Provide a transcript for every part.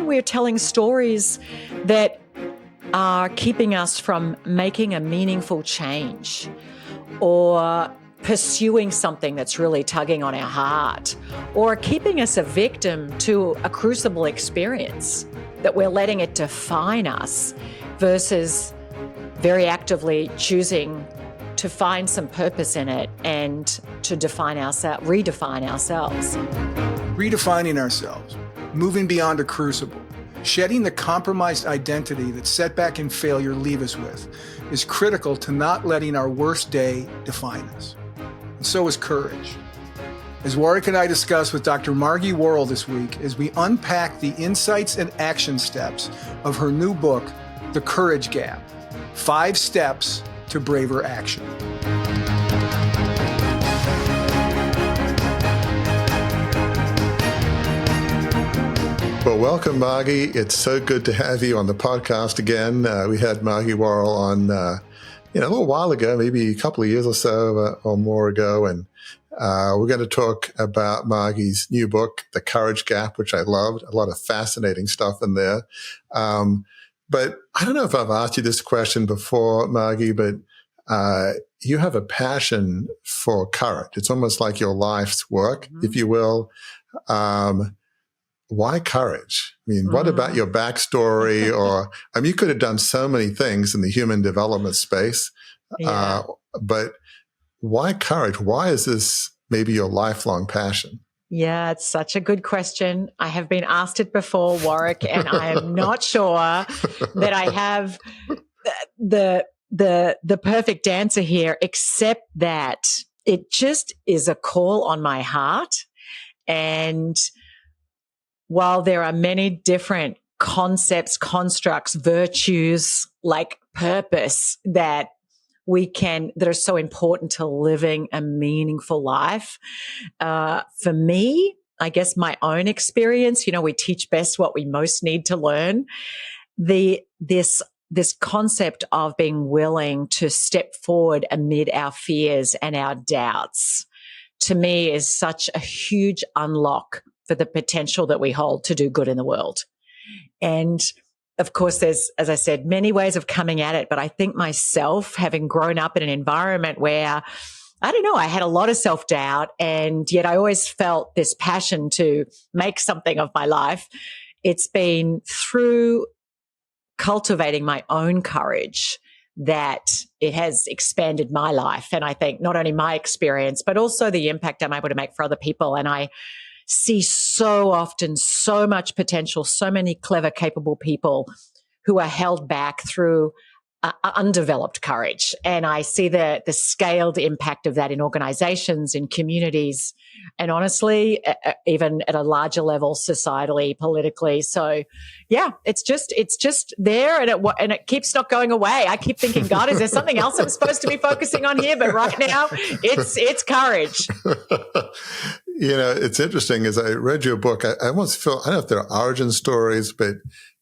when we're telling stories that are keeping us from making a meaningful change or pursuing something that's really tugging on our heart, or keeping us a victim to a crucible experience, that we're letting it define us versus very actively choosing to find some purpose in it and to redefine ourselves. Redefining ourselves, moving beyond a crucible, shedding the compromised identity that setback and failure leave us with is critical to not letting our worst day define us. And so is courage. As Warwick and I discuss with Dr. Margie Warrell this week, as we unpack the insights and action steps of her new book, The Courage Gap, 5 Steps to Braver Action. Well, welcome, Margie. It's so good to have you on the podcast again. We had Margie Warrell on a little while ago, maybe a couple of years or so or more ago, and we're going to talk about Margie's new book, The Courage Gap, which I loved. A lot of fascinating stuff in there. But I don't know if I've asked you this question before, Margie, but you have a passion for courage. It's almost like your life's work, if you will. Why courage? I mean, what about your backstory? You could have done so many things in the human development space, but why courage? Why is this maybe your lifelong passion? Yeah, it's such a good question. I have been asked it before, Warwick, and I am not sure that I have the perfect answer here, except that it just is a call on my heart. And while there are many different concepts, constructs, virtues, like purpose that are so important to living a meaningful life. For me, I guess my own experience, we teach best what we most need to learn. This concept of being willing to step forward amid our fears and our doubts, to me, is such a huge unlock for the potential that we hold to do good in the world. And of course, there's, as I said, many ways of coming at it, but I think myself, having grown up in an environment where, I had a lot of self-doubt, and yet I always felt this passion to make something of my life. It's been through cultivating my own courage that it has expanded my life. And I think not only my experience, but also the impact I'm able to make for other people. And I see so often so much potential, so many clever, capable people who are held back through undeveloped courage. And I see the scaled impact of that in organizations, in communities, and honestly, even at a larger level, societally, politically. So yeah, it's just there, and it keeps not going away. I keep thinking, God, is there something else I'm supposed to be focusing on here? But right now it's courage. It's interesting. As I read your book, I almost feel, I don't know if there are origin stories, but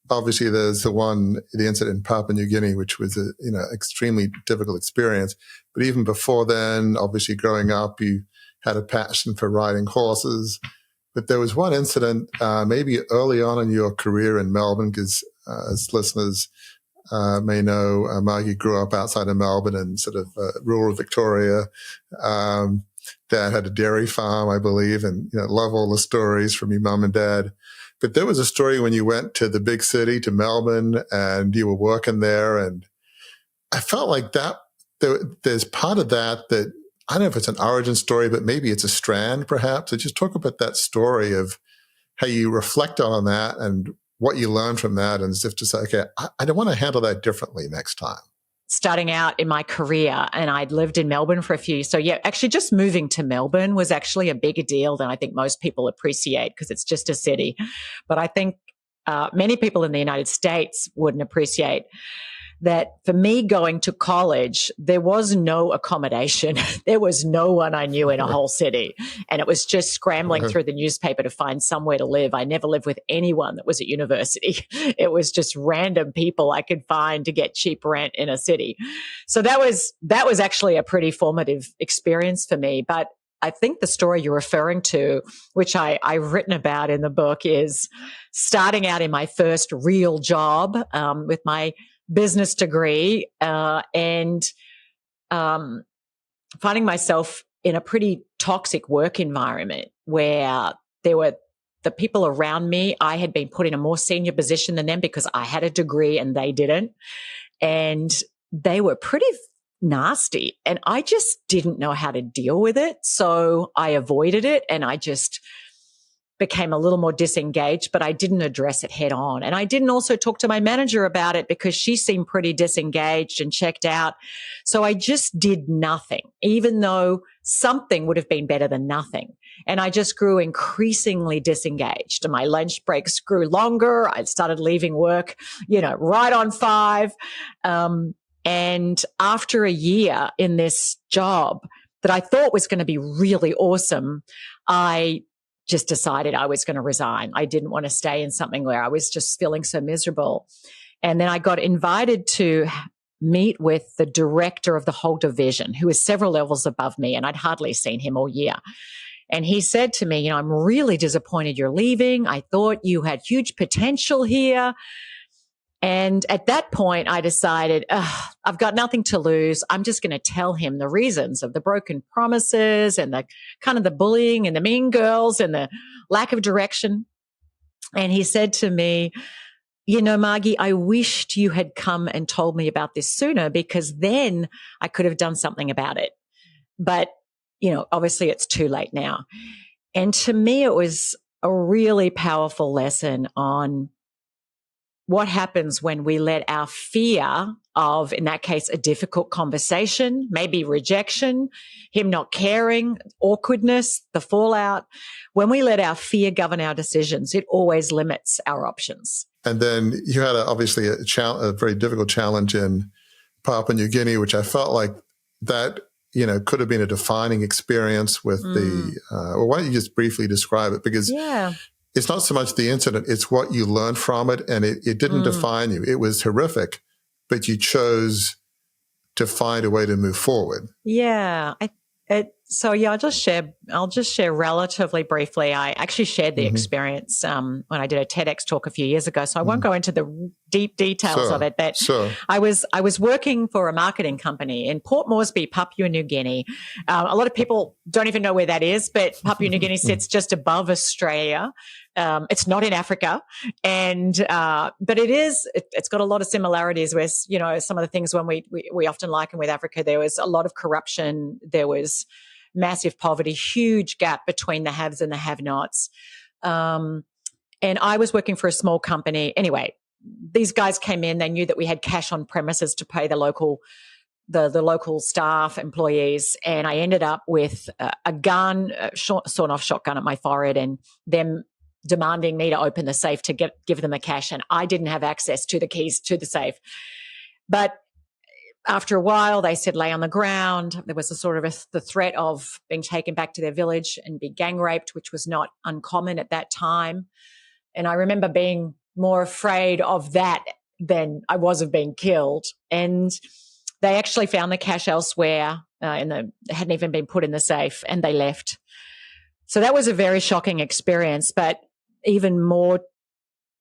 obviously there's the incident in Papua New Guinea, which was a, extremely difficult experience. But even before then, obviously growing up, you had a passion for riding horses. But there was one incident, maybe early on in your career in Melbourne, because as listeners may know, Margie grew up outside of Melbourne in sort of rural Victoria. Dad had a dairy farm, I believe, and love all the stories from your mum and dad. But there was a story when you went to the big city, to Melbourne, and you were working there. And I felt like that there's part of that I don't know if it's an origin story, but maybe it's a strand, perhaps. So just talk about that story of how you reflect on that and what you learned from that, and as if to say, okay, I don't want to handle that differently next time. Starting out in my career, and I'd lived in Melbourne for a few. So yeah, actually just moving to Melbourne was actually a bigger deal than I think most people appreciate, because it's just a city. But I think many people in the United States wouldn't appreciate that. For me, going to college, there was no accommodation. There was no one I knew in a whole city. And it was just scrambling through the newspaper to find somewhere to live. I never lived with anyone that was at university. It was just random people I could find to get cheap rent in a city. So that was actually a pretty formative experience for me. But I think the story you're referring to, which I've written about in the book, is starting out in my first real job with my business degree and finding myself in a pretty toxic work environment where there were the people around me. I had been put in a more senior position than them because I had a degree and they didn't. And they were pretty nasty. And I just didn't know how to deal with it. So I avoided it and I just became a little more disengaged, but I didn't address it head on. And I didn't also talk to my manager about it because she seemed pretty disengaged and checked out. So I just did nothing, even though something would have been better than nothing. And I just grew increasingly disengaged. And my lunch breaks grew longer. I started leaving work, right on 5. And after a year in this job that I thought was going to be really awesome, I just decided I was going to resign. I didn't want to stay in something where I was just feeling so miserable. And then I got invited to meet with the director of the whole division, who is several levels above me, and I'd hardly seen him all year. And he said to me, I'm really disappointed you're leaving. I thought you had huge potential here. And at that point, I decided, I've got nothing to lose. I'm just going to tell him the reasons of the broken promises and the kind of the bullying and the mean girls and the lack of direction. And he said to me, Margie, I wished you had come and told me about this sooner because then I could have done something about it. But, obviously it's too late now. And to me, it was a really powerful lesson on what happens when we let our fear of, in that case, a difficult conversation, maybe rejection, him not caring, awkwardness, the fallout. When we let our fear govern our decisions, it always limits our options. And then you had obviously a very difficult challenge in Papua New Guinea, which I felt like that, could have been a defining experience with well, why don't you just briefly describe it? Because it's not so much the incident, it's what you learned from it. And it didn't define you. It was horrific, but you chose to find a way to move forward. Yeah. I'll just share relatively briefly. I actually shared the experience when I did a TEDx talk a few years ago. So I won't go into the deep details of it, but I was working for a marketing company in Port Moresby, Papua New Guinea. A lot of people don't even know where that is, but Papua New Guinea sits just above Australia. It's not in Africa, but it's got a lot of similarities with, some of the things when we often liken with Africa. There was a lot of corruption. There was massive poverty, huge gap between the haves and the have-nots. And I was working for a small company. Anyway, these guys came in, they knew that we had cash on premises to pay the local staff, employees. And I ended up with a gun, sawn-off shotgun at my forehead, and them demanding me to open the safe to give them the cash. And I didn't have access to the keys to the safe. But after a while, they said, lay on the ground. There was the threat of being taken back to their village and be gang raped, which was not uncommon at that time. And I remember being more afraid of that than I was of being killed. And they actually found the cash elsewhere, it hadn't even been put in the safe, and they left. So that was a very shocking experience. But even more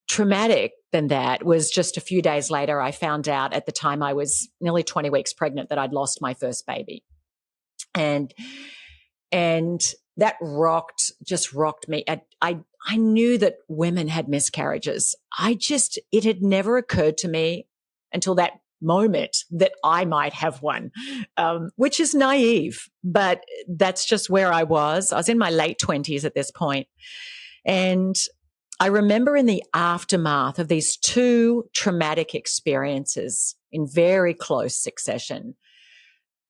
traumatic than that was just a few days later, I found out at the time I was nearly 20 weeks pregnant that I'd lost my first baby. And that rocked me. I knew that women had miscarriages. It had never occurred to me until that moment that I might have one, which is naive, but that's just where I was. I was in my late 20s at this point. And I remember in the aftermath of these two traumatic experiences in very close succession,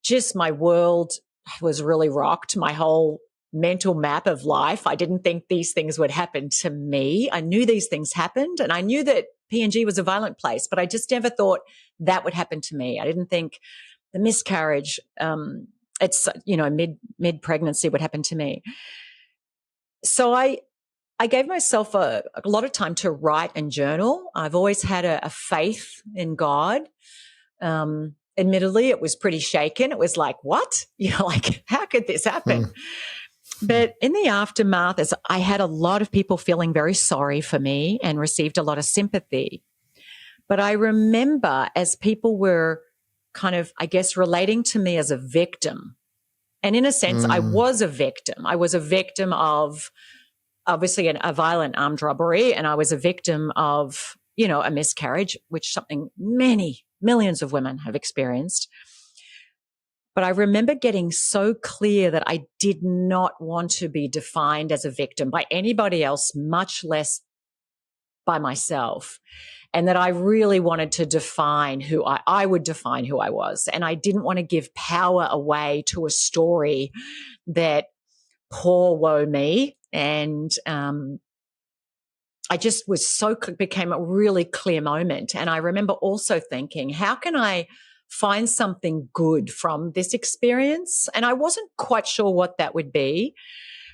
just my world was really rocked, my whole mental map of life. I didn't think these things would happen to me. I knew these things happened, and I knew that PNG was a violent place, but I just never thought that would happen to me. I didn't think the miscarriage, mid-pregnancy would happen to me. So I gave myself a lot of time to write and journal. I've always had a faith in God. Admittedly, it was pretty shaken. It was like, what? How could this happen? But in the aftermath, as I had a lot of people feeling very sorry for me and received a lot of sympathy. But I remember as people were kind of, I guess, relating to me as a victim. And in a sense, I was a victim. I was a victim of obviously a violent armed robbery, and I was a victim of, a miscarriage, which something many millions of women have experienced. But I remember getting so clear that I did not want to be defined as a victim by anybody else, much less by myself. And that I really wanted to define who I would define who I was. And I didn't want to give power away to a story that poor woe me. And I just became a really clear moment. And I remember also thinking, how can I find something good from this experience? And I wasn't quite sure what that would be.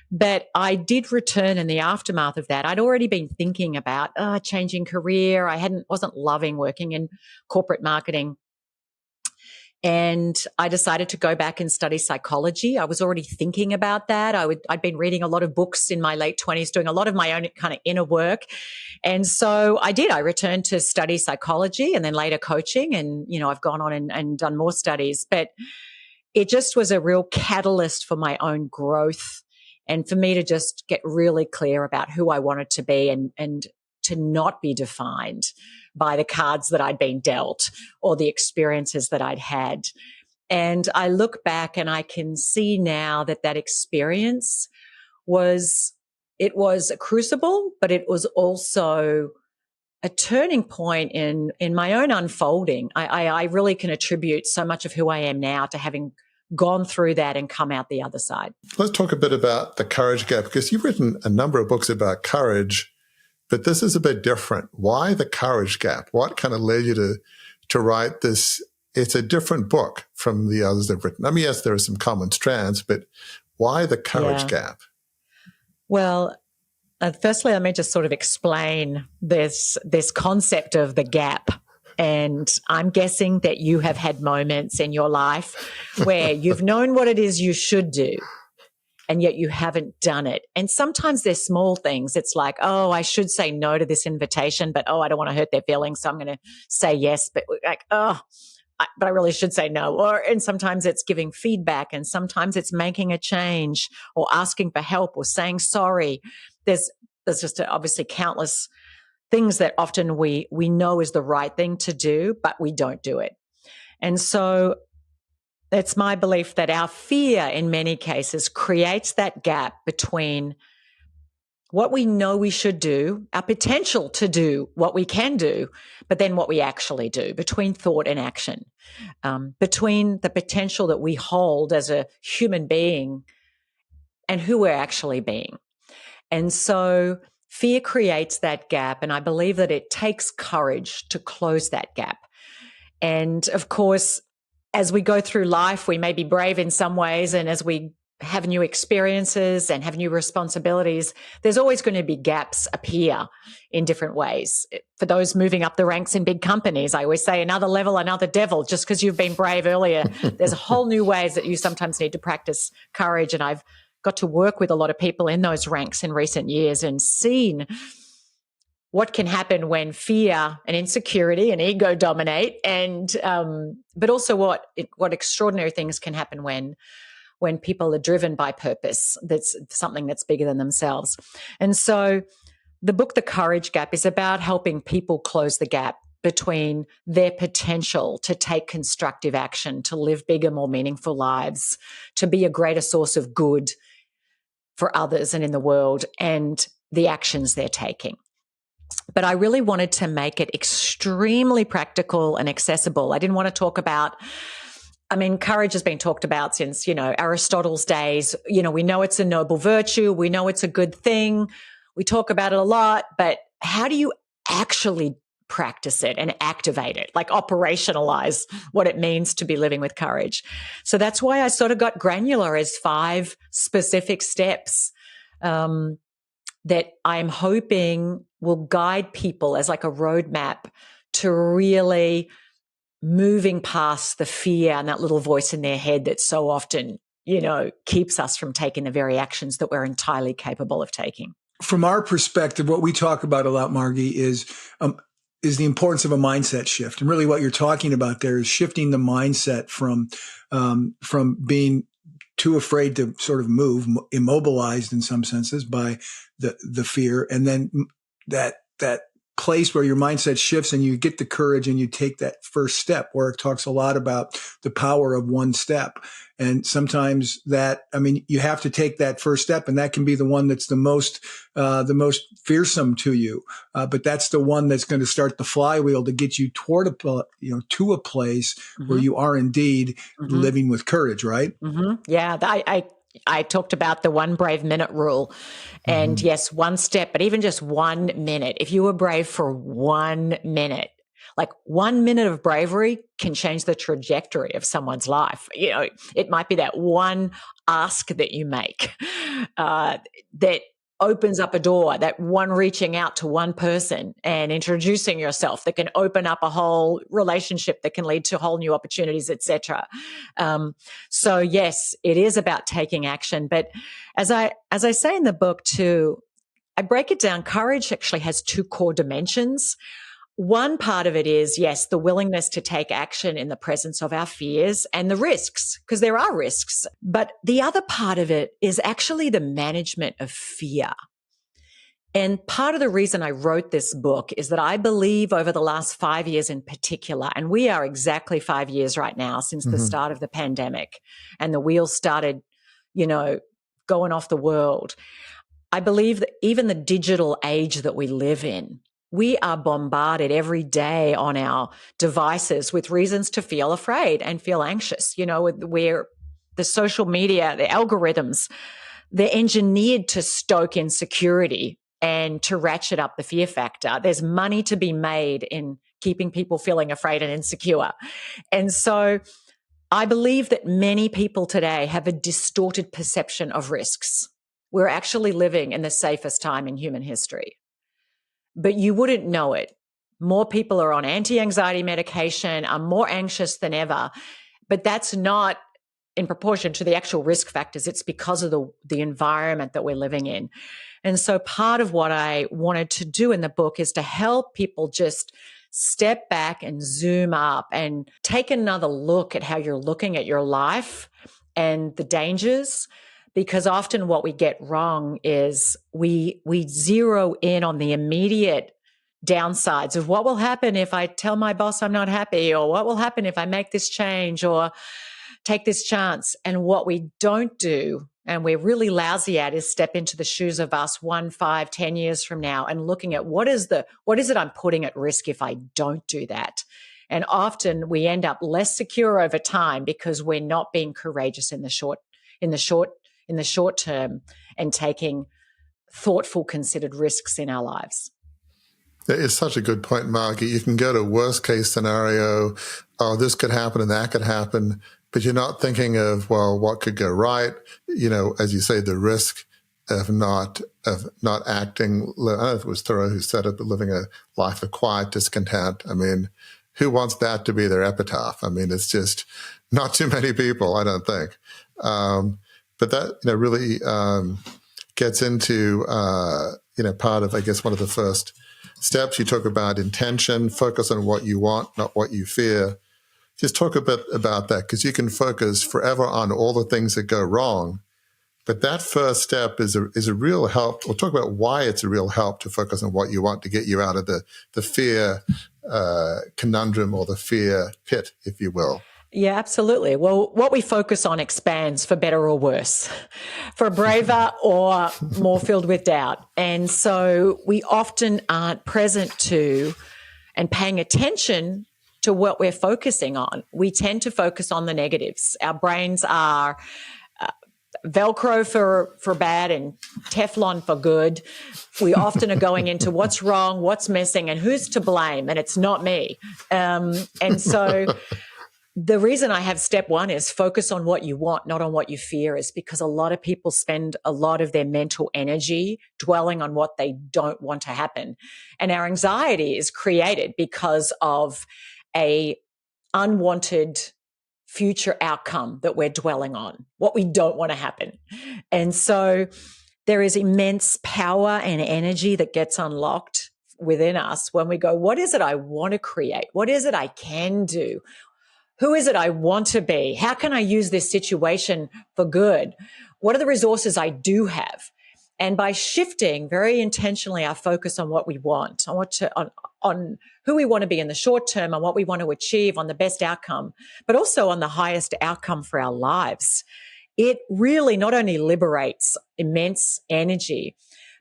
But I did return in the aftermath of that. I'd already been thinking about changing career. Wasn't loving working in corporate marketing. And I decided to go back and study psychology. I was already thinking about that. I'd been reading a lot of books in my late 20s, doing a lot of my own kind of inner work. And so I did. I returned to study psychology and then later coaching. And, I've gone on and done more studies. But it just was a real catalyst for my own growth. And for me to just get really clear about who I wanted to be and to not be defined by the cards that I'd been dealt or the experiences that I'd had. And I look back and I can see now that experience was a crucible, but it was also a turning point in my own unfolding. I really can attribute so much of who I am now to having gone through that and come out the other side. Let's talk a bit about the courage gap, because you've written a number of books about courage, but this is a bit different. Why the courage gap? What kind of led you to write this? It's a different book from the others they've written. I mean, yes, there are some common strands, but why the courage gap? Well, firstly, let me just sort of explain this concept of the gap. And I'm guessing that you have had moments in your life where you've known what it is you should do, and yet you haven't done it. And sometimes they're small things. It's like, I should say no to this invitation, but I don't want to hurt their feelings, so I'm going to say yes. But but I really should say no. And sometimes it's giving feedback, and sometimes it's making a change or asking for help or saying sorry. There's just obviously countless things that often we know is the right thing to do, but we don't do it. And so it's my belief that our fear in many cases creates that gap between what we know we should do, our potential to do what we can do, but then what we actually do, between thought and action, between the potential that we hold as a human being and who we're actually being. And so fear creates that gap, and I believe that it takes courage to close that gap. And of course, as we go through life, we may be brave in some ways, and as we have new experiences and have new responsibilities, there's always going to be gaps appear in different ways. For those moving up the ranks in big companies, I always say another level, another devil. Just because you've been brave earlier, there's a whole new ways that you sometimes need to practice courage. And I've got to work with a lot of people in those ranks in recent years and seen what can happen when fear and insecurity and ego dominate, and but also what extraordinary things can happen when people are driven by purpose. That's something that's bigger than themselves. And so the book, The Courage Gap, is about helping people close the gap between their potential to take constructive action, to live bigger, more meaningful lives, to be a greater source of good for others and in the world, and the actions they're taking. But I really wanted to make it extremely practical and accessible. I didn't want to talk about, courage has been talked about since, Aristotle's days. We know it's a noble virtue. We know it's a good thing. We talk about it a lot, but how do you actually practice it and activate it, like operationalize what it means to be living with courage? So that's why I sort of got granular as 5 specific steps that I'm hoping will guide people as like a roadmap to really moving past the fear and that little voice in their head that so often, keeps us from taking the very actions that we're entirely capable of taking. From our perspective, what we talk about a lot, Margie, is the importance of a mindset shift. And really what you're talking about there is shifting the mindset from being too afraid to sort of move, immobilized in some senses by the fear. And then that place where your mindset shifts and you get the courage and you take that first step, where it talks a lot about the power of one step. And sometimes you have to take that first step, and that can be the one that's the most fearsome to you. But that's the one that's going to start the flywheel to get you toward to a place where you are indeed living with courage, right? Yeah. I talked about the 1 brave minute rule, and yes, one step, but even just 1 minute. If you were brave for 1 minute, like 1 minute of bravery can change the trajectory of someone's life. It might be that one ask that you make that opens up a door, that one reaching out to one person and introducing yourself that can open up a whole relationship that can lead to whole new opportunities, etc. So yes, it is about taking action. But as I say in the book too, I break it down. Courage actually has 2 core dimensions. One part of it is, yes, the willingness to take action in the presence of our fears and the risks, because there are risks. But the other part of it is actually the management of fear. And part of the reason I wrote this book is that I believe over the last 5 years in particular, and we are exactly 5 years right now since the start of the pandemic and the wheels started, going off the world. I believe that even the digital age that we live in, we are bombarded every day on our devices with reasons to feel afraid and feel anxious. Where the social media, the algorithms, they're engineered to stoke insecurity and to ratchet up the fear factor. There's money to be made in keeping people feeling afraid and insecure. And so I believe that many people today have a distorted perception of risks. We're actually living in the safest time in human history. But you wouldn't know it. More people are on anti-anxiety medication, are more anxious than ever. But that's not in proportion to the actual risk factors. It's because of the environment that we're living in. And so part of what I wanted to do in the book is to help people just step back and zoom up and take another look at how you're looking at your life and the dangers. Because often what we get wrong is we zero in on the immediate downsides of what will happen if I tell my boss I'm not happy, or what will happen if I make this change or take this chance. And what we don't do, and we're really lousy at, is step into the shoes of us 1, 5, 10 years from now and looking at what is it I'm putting at risk if I don't do that. And often we end up less secure over time because we're not being courageous in the short term and taking thoughtful, considered risks in our lives. That is such a good point, Margie. You can go to worst case scenario. Oh, this could happen and that could happen, but you're not thinking of, well, what could go right? As you say, the risk of not acting. I don't know if it was Thoreau who said it, but living a life of quiet discontent. I mean, who wants that to be their epitaph? I mean, it's just not too many people, I don't think. But that, really gets into, part of, I guess, one of the first steps. You talk about intention, focus on what you want, not what you fear. Just talk a bit about that, because you can focus forever on all the things that go wrong. But that first step is a real help. We'll talk about why it's a real help to focus on what you want to get you out of the fear conundrum, or the fear pit, if you will. Yeah, absolutely. Well, what we focus on expands, for better or worse, for braver or more filled with doubt. And so we often aren't present to and paying attention to what we're focusing on. We tend to focus on the negatives. Our brains are Velcro for bad and Teflon for good. We often are going into what's wrong, what's missing, and who's to blame, and it's not me. And so the reason I have step 1 is focus on what you want, not on what you fear, is because a lot of people spend a lot of their mental energy dwelling on what they don't want to happen. And our anxiety is created because of a unwanted future outcome that we're dwelling on, what we don't want to happen. And so there is immense power and energy that gets unlocked within us when we go, what is it I want to create? What is it I can do? Who is it I want to be? How can I use this situation for good? What are the resources I do have? And by shifting very intentionally our focus on what we want, on who we want to be in the short term, on what we want to achieve, on the best outcome, but also on the highest outcome for our lives, it really not only liberates immense energy,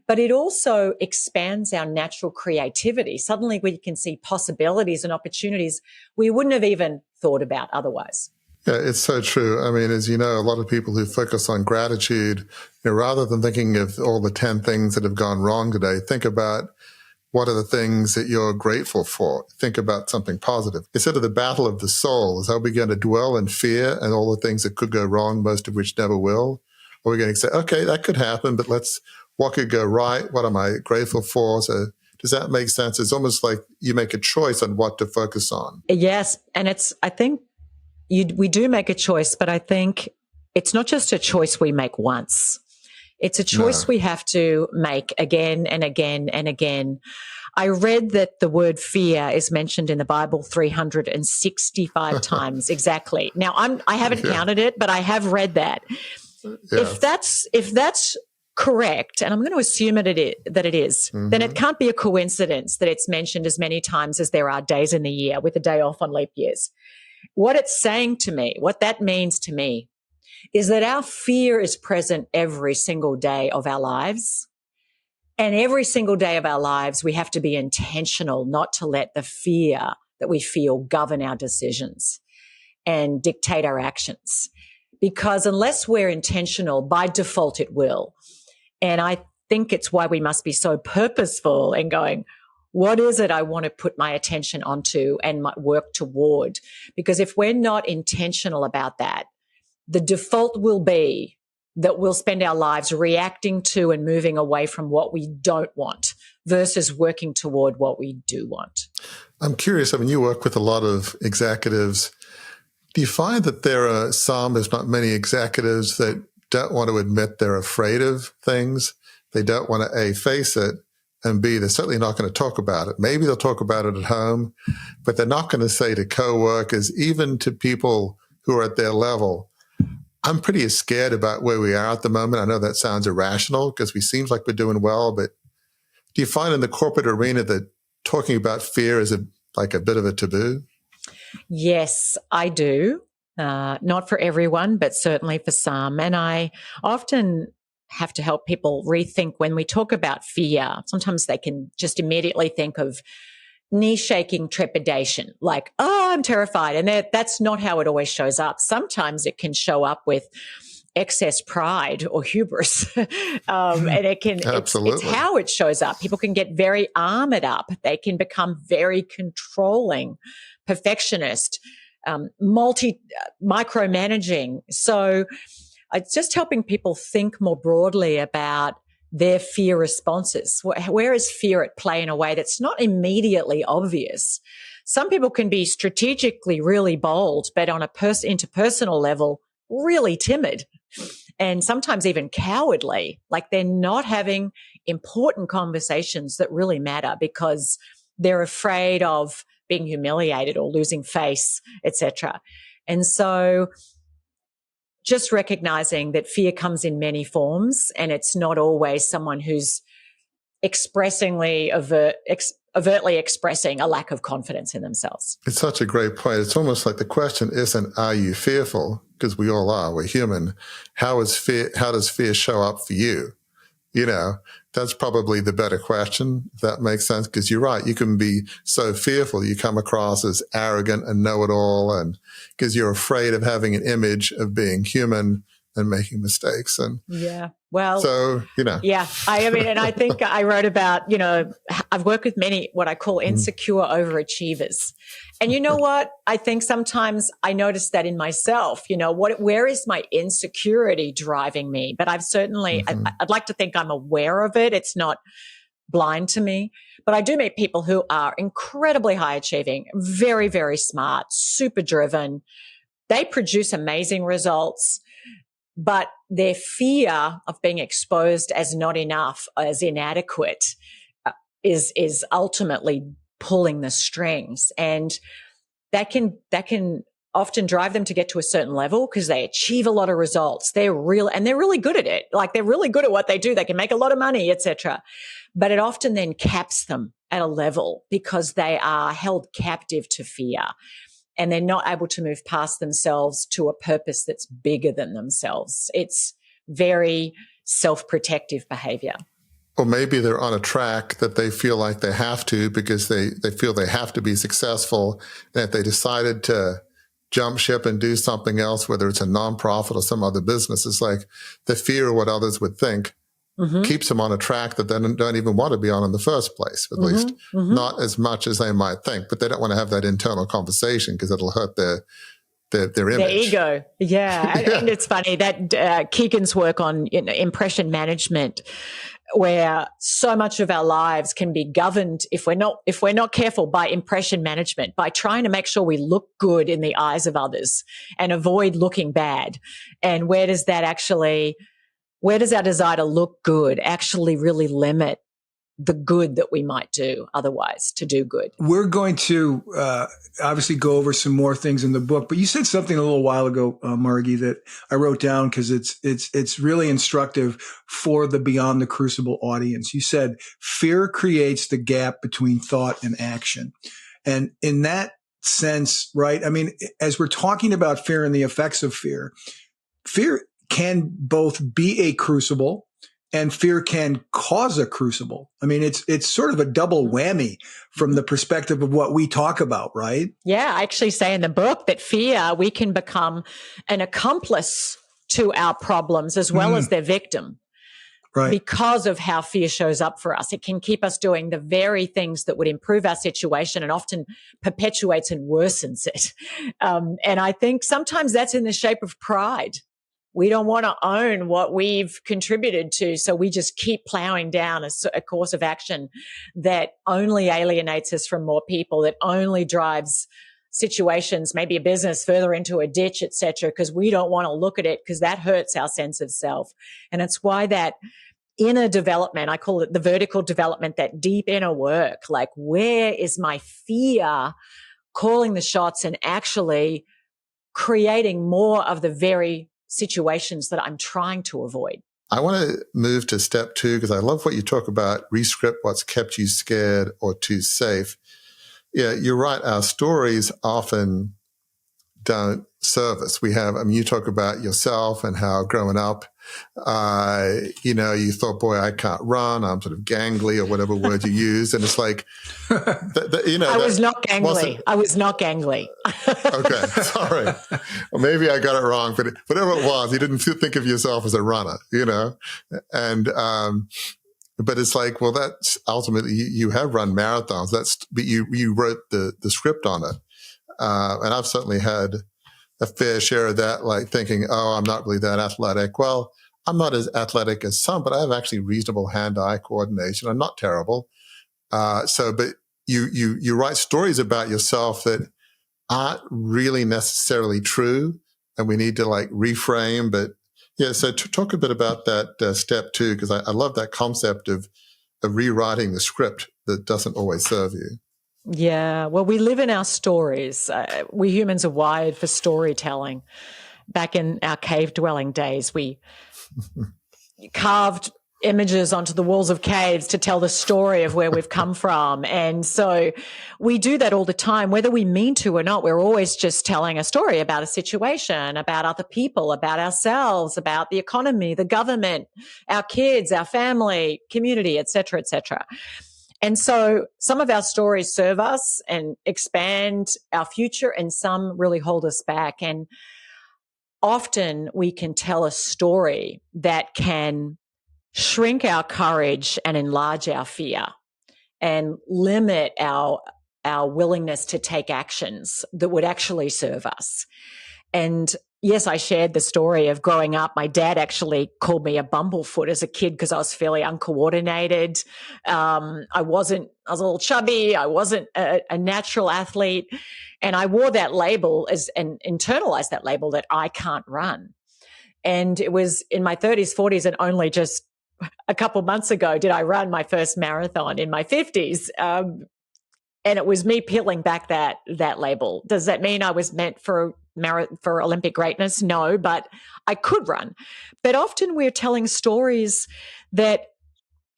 but it also expands our natural creativity. Suddenly we can see possibilities and opportunities we wouldn't have even thought about otherwise. Yeah, it's so true. I mean, as you know, a lot of people who focus on gratitude, rather than thinking of all the 10 things that have gone wrong today, think about what are the things that you're grateful for. Think about something positive. Instead of the battle of the soul, is are we going to dwell in fear and all the things that could go wrong, most of which never will? Or we're going to say, okay, that could happen, but what could go right? What am I grateful for? So does that make sense? It's almost like you make a choice on what to focus on. Yes. And I think we do make a choice, but I think it's not just a choice we make once. It's a choice we have to make again and again and again. I read that the word fear is mentioned in the Bible 365 times exactly. Now, I haven't counted it, but I have read that. If that's correct, and I'm going to assume that it is, then it can't be a coincidence that it's mentioned as many times as there are days in the year, with a day off on leap years. What it's saying to me, what that means to me, is that our fear is present every single day of our lives. And every single day of our lives, we have to be intentional not to let the fear that we feel govern our decisions and dictate our actions. Because unless we're intentional, by default it will. And I think it's why we must be so purposeful in going, what is it I want to put my attention onto and work toward? Because if we're not intentional about that, the default will be that we'll spend our lives reacting to and moving away from what we don't want versus working toward what we do want. I'm curious, I mean, you work with a lot of executives. Do you find that there are some, if not many, executives that don't want to admit they're afraid of things? They don't want to, A, face it, and B, they're certainly not going to talk about it. Maybe they'll talk about it at home, but they're not going to say to coworkers, even to people who are at their level, I'm pretty scared about where we are at the moment. I know that sounds irrational because we seem like we're doing well, but do you find in the corporate arena that talking about fear is a bit of a taboo? Yes, I do. Not for everyone, but certainly for some. And I often have to help people rethink when we talk about fear. Sometimes they can just immediately think of knee-shaking trepidation, like, oh, I'm terrified. And that's not how it always shows up. Sometimes it can show up with excess pride or hubris. And it's how it shows up. People can get very armored up. They can become very controlling, perfectionist, micromanaging. So it's just helping people think more broadly about their fear responses. Where is fear at play in a way that's not immediately obvious? Some people can be strategically really bold, but on a interpersonal level, really timid and sometimes even cowardly, like they're not having important conversations that really matter because they're afraid of being humiliated or losing face, etc. And so just recognizing that fear comes in many forms and it's not always someone who's overtly expressing a lack of confidence in themselves. It's such a great point. It's almost like the question isn't, are you fearful? Because we all are, we're human. How does fear show up for you? That's probably the better question, if that makes sense. Because you're right, you can be so fearful, you come across as arrogant and know-it-all, and because you're afraid of having an image of being human and making mistakes. And yeah, well, so, yeah, and I think I wrote about, I've worked with many, what I call insecure overachievers. And you know what? I think sometimes I notice that in myself, where is my insecurity driving me? But I've certainly, I'd like to think I'm aware of it. It's not blind to me, but I do meet people who are incredibly high achieving, very, very smart, super driven, they produce amazing results, but their fear of being exposed as not enough, as inadequate, is ultimately pulling the strings. And that can often drive them to get to a certain level because they achieve a lot of results. They're really good at it. Like, they're really good at what they do. They can make a lot of money, etc. But it often then caps them at a level because they are held captive to fear, and they're not able to move past themselves to a purpose that's bigger than themselves. It's very self-protective behavior. Or maybe they're on a track that they feel like they have to because they feel they have to be successful. And if they decided to jump ship and do something else, whether it's a nonprofit or some other business, it's like the fear of what others would think keeps them on a track that they don't even want to be on in the first place, at least not as much as they might think. But they don't want to have that internal conversation because it'll hurt their image. Their ego. Yeah. And it's funny that Keegan's work on impression management, where so much of our lives can be governed, if we're not careful, by impression management, by trying to make sure we look good in the eyes of others and avoid looking bad. And where does our desire to look good actually really limit the good that we might do otherwise to do good? We're going to obviously go over some more things in the book, but you said something a little while ago, Margie, that I wrote down because it's really instructive for the Beyond the Crucible audience. You said fear creates the gap between thought and action. And in that sense, right, I mean, as we're talking about fear and the effects of fear can both be a crucible and fear can cause a crucible. I mean, it's sort of a double whammy from the perspective of what we talk about, right? Yeah, I actually say in the book that fear, we can become an accomplice to our problems as well as their victim. Right. Because of how fear shows up for us. It can keep us doing the very things that would improve our situation and often perpetuates and worsens it. And I think sometimes that's in the shape of pride. We don't want to own what we've contributed to, so we just keep plowing down a course of action that only alienates us from more people, that only drives situations, maybe a business, further into a ditch, et cetera, because we don't want to look at it because that hurts our sense of self. And it's why that inner development, I call it the vertical development, that deep inner work, like where is my fear calling the shots and actually creating more of the very situations that I'm trying to avoid. I want to move to step 2 because I love what you talk about, rescript what's kept you scared or too safe. Yeah, you're right. Our stories often don't serve us. You talk about yourself and how growing up, you thought, boy, I can't run. I'm sort of gangly or whatever word you use. And it's like, I was not gangly. I was not gangly. Okay. Sorry. Well, maybe I got it wrong, but whatever it was, you didn't think of yourself as a runner, and, but it's like, well, that's ultimately, you have run marathons. But you wrote the script on it. And I've certainly had a fair share of that, like thinking, oh, I'm not really that athletic. Well, I'm not as athletic as some, but I have actually reasonable hand-eye coordination. I'm not terrible. But you write stories about yourself that aren't really necessarily true, and we need to like reframe. But yeah, so talk a bit about that step 2, because I love that concept of rewriting the script that doesn't always serve you. Yeah, well, we live in our stories. We humans are wired for storytelling. Back in our cave-dwelling days, we carved images onto the walls of caves to tell the story of where we've come from. And so we do that all the time, whether we mean to or not. We're always just telling a story about a situation, about other people, about ourselves, about the economy, the government, our kids, our family, community, et cetera, et cetera. And so some of our stories serve us and expand our future, and some really hold us back. And often we can tell a story that can shrink our courage and enlarge our fear and limit our willingness to take actions that would actually serve us. And, yes, I shared the story of growing up. My dad actually called me a bumblefoot as a kid because I was fairly uncoordinated. I was a little chubby. I wasn't a natural athlete. And I wore that label and internalized that label that I can't run. And it was in my 30s, 40s, and only just a couple months ago did I run my first marathon in my 50s. And it was me peeling back that label. Does that mean I was meant for Olympic greatness? No, but I could run. But often we're telling stories that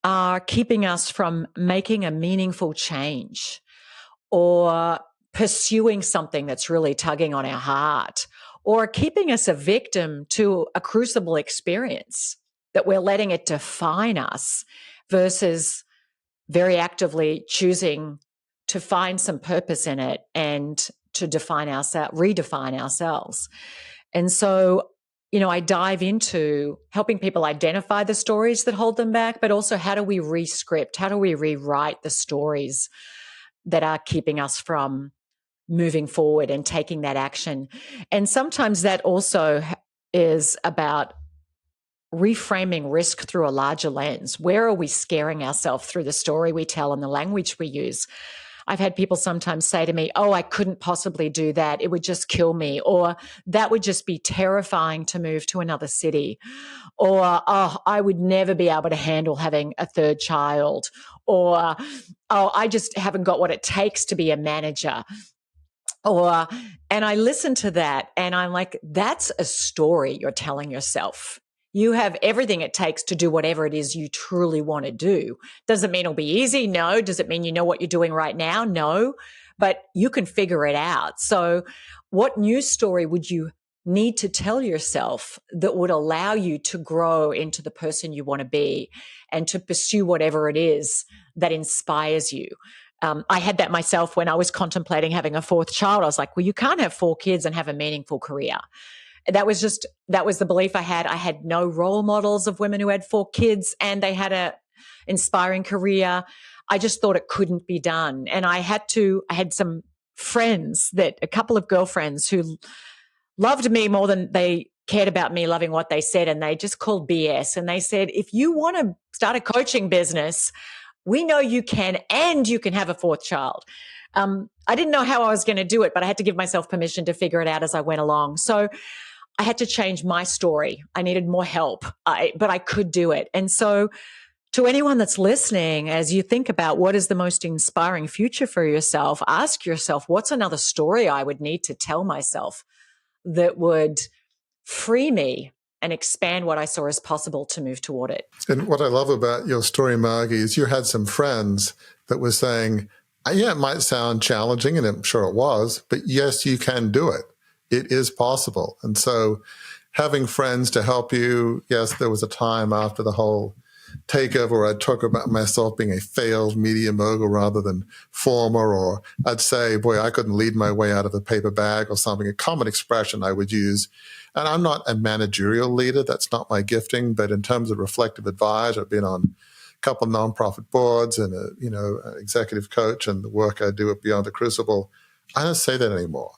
are keeping us from making a meaningful change or pursuing something that's really tugging on our heart, or keeping us a victim to a crucible experience that we're letting it define us versus very actively choosing to find some purpose in it and to redefine ourselves. And so, I dive into helping people identify the stories that hold them back, but also how do we rescript? How do we rewrite the stories that are keeping us from moving forward and taking that action? And sometimes that also is about reframing risk through a larger lens. Where are we scaring ourselves through the story we tell and the language we use? I've had people sometimes say to me, oh, I couldn't possibly do that. It would just kill me. Or that would just be terrifying to move to another city. Or, oh, I would never be able to handle having a third child. Or, oh, I just haven't got what it takes to be a manager. And I listen to that and I'm like, that's a story you're telling yourself. You have everything it takes to do whatever it is you truly want to do. Does it mean it'll be easy? No. Does it mean you know what you're doing right now? No. But you can figure it out. So what new story would you need to tell yourself that would allow you to grow into the person you want to be and to pursue whatever it is that inspires you? I had that myself when I was contemplating having a fourth child. I was like, well, you can't have 4 kids and have a meaningful career. That was the belief I had. I had no role models of women who had 4 kids and they had a inspiring career. I just thought it couldn't be done. And I had some friends, a couple of girlfriends who loved me more than they cared about me loving what they said. And they just called BS. And they said, if you want to start a coaching business, we know you can, and you can have a 4th child. I didn't know how I was going to do it, but I had to give myself permission to figure it out as I went along. So I had to change my story. I needed more help, but I could do it. And so to anyone that's listening, as you think about what is the most inspiring future for yourself, ask yourself, what's another story I would need to tell myself that would free me and expand what I saw as possible to move toward it. And what I love about your story, Margie, is you had some friends that were saying, yeah, it might sound challenging, and I'm sure it was, but yes, you can do it. It is possible. And so having friends to help you, yes, there was a time after the whole takeover where I'd talk about myself being a failed media mogul rather than former, or I'd say, boy, I couldn't lead my way out of a paper bag or something, a common expression I would use. And I'm not a managerial leader. That's not my gifting. But in terms of reflective advice, I've been on a couple of nonprofit boards and an executive coach, and the work I do at Beyond the Crucible. I don't say that anymore.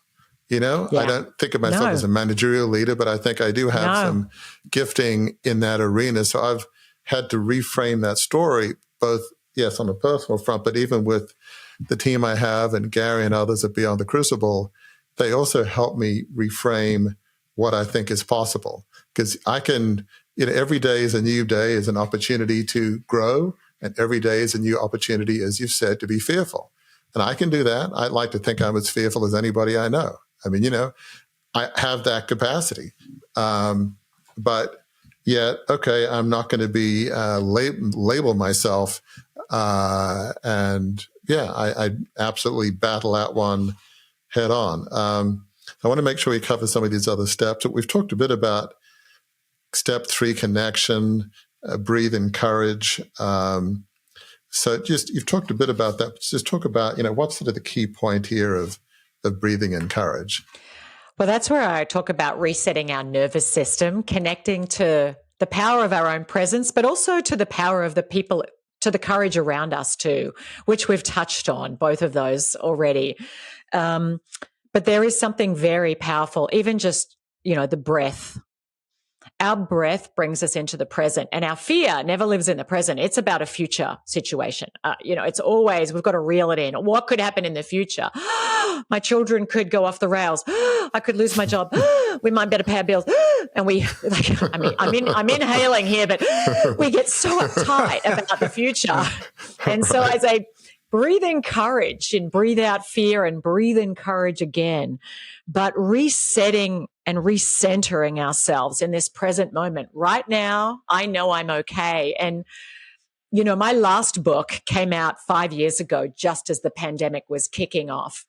Yeah. I don't think of myself as a managerial leader, but I think I do have some gifting in that arena. So I've had to reframe that story, both, yes, on a personal front, but even with the team I have and Gary and others at Beyond the Crucible, they also help me reframe what I think is possible. Because I can, every day is a new day, is an opportunity to grow, and every day is a new opportunity, as you've said, to be fearful. And I can do that. I like to think I'm as fearful as anybody I know. I mean, I have that capacity. But yet, okay, I'm not going to be label myself. I absolutely battle that one head on. I want to make sure we cover some of these other steps. We've talked a bit about step 3, connection, breathe in courage. So you've talked a bit about that. Just talk about, what's sort of the key point here of breathing in courage. Well, that's where I talk about resetting our nervous system, connecting to the power of our own presence, but also to the power of the people, to the courage around us too, which we've touched on, both of those already. But there is something very powerful, even just the breath. Our breath brings us into the present, and our fear never lives in the present. It's about a future situation. It's always, we've got to reel it in. What could happen in the future? My children could go off the rails. I could lose my job. We might better pay our bills. And I'm inhaling here, but we get so uptight about the future. And so I say, breathe in courage and breathe out fear and breathe in courage again, but resetting and recentering ourselves in this present moment. Right now, I know I'm okay. And, my last book came out 5 years ago, just as the pandemic was kicking off.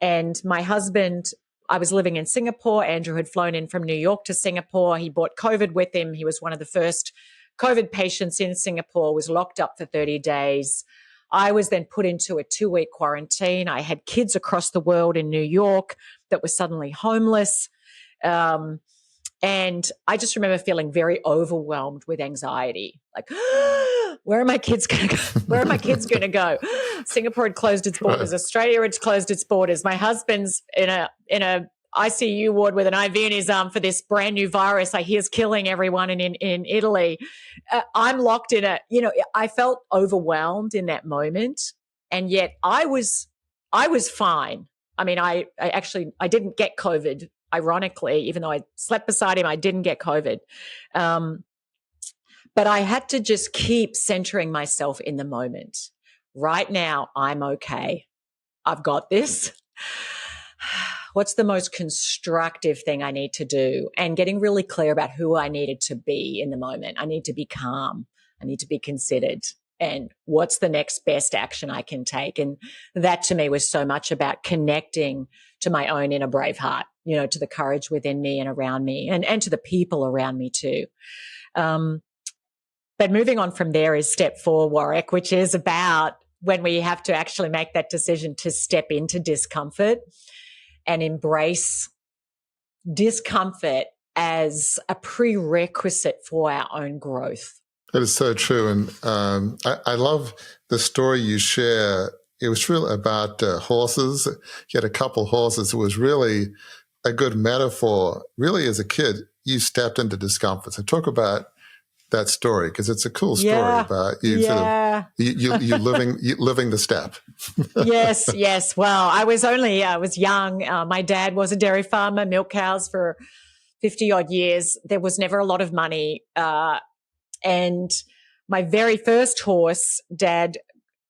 And my husband, I was living in Singapore. Andrew had flown in from New York to Singapore. He brought COVID with him. He was one of the first COVID patients in Singapore, was locked up for 30 days. I was then put into a 2-week quarantine. I had kids across the world in New York that were suddenly homeless. And I just remember feeling very overwhelmed with anxiety. Like, where are my kids going to go? Where are my kids going to go? Singapore had closed its borders. Australia had closed its borders. My husband's in a ICU ward with an IV in his arm for this brand new virus I hear is killing everyone in Italy. I'm locked in I felt overwhelmed in that moment. And yet I was fine. I mean, I didn't get COVID. Ironically, even though I slept beside him, I didn't get COVID. But I had to just keep centering myself in the moment. Right now, I'm okay. I've got this. What's the most constructive thing I need to do? And getting really clear about who I needed to be in the moment. I need to be calm. I need to be considered. And what's the next best action I can take? And that to me was so much about connecting to my own inner brave heart, to the courage within me and around me and to the people around me too. But moving on from there is step 4, Warwick, which is about when we have to actually make that decision to step into discomfort and embrace discomfort as a prerequisite for our own growth. That is so true. And I love the story you share. It was really about horses. You had a couple horses. It was really a good metaphor. Really, as a kid, you stepped into discomfort. So talk about that story, because it's a cool story about you you living the step. Yes. Well, I was young. My dad was a dairy farmer, milk cows for 50 odd years. There was never a lot of money. And my very first horse, Dad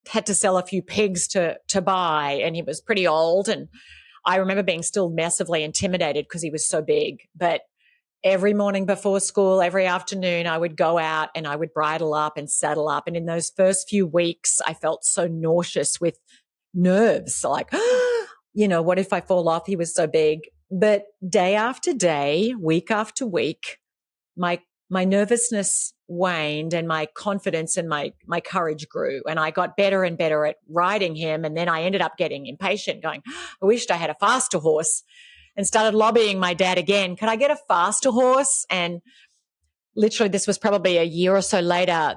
had to sell a few pigs to buy, and he was pretty old. And I remember being still massively intimidated because he was so big. But every morning before school, every afternoon, I would go out and I would bridle up and saddle up. And in those first few weeks, I felt so nauseous with nerves, like, what if I fall off? He was so big. But day after day, week after week, my nervousness waned and my confidence and my courage grew, and I got better and better at riding him. And then I ended up getting impatient, going, I wished I had a faster horse, and started lobbying my dad again. Could I get a faster horse? And literally, this was probably a year or so later,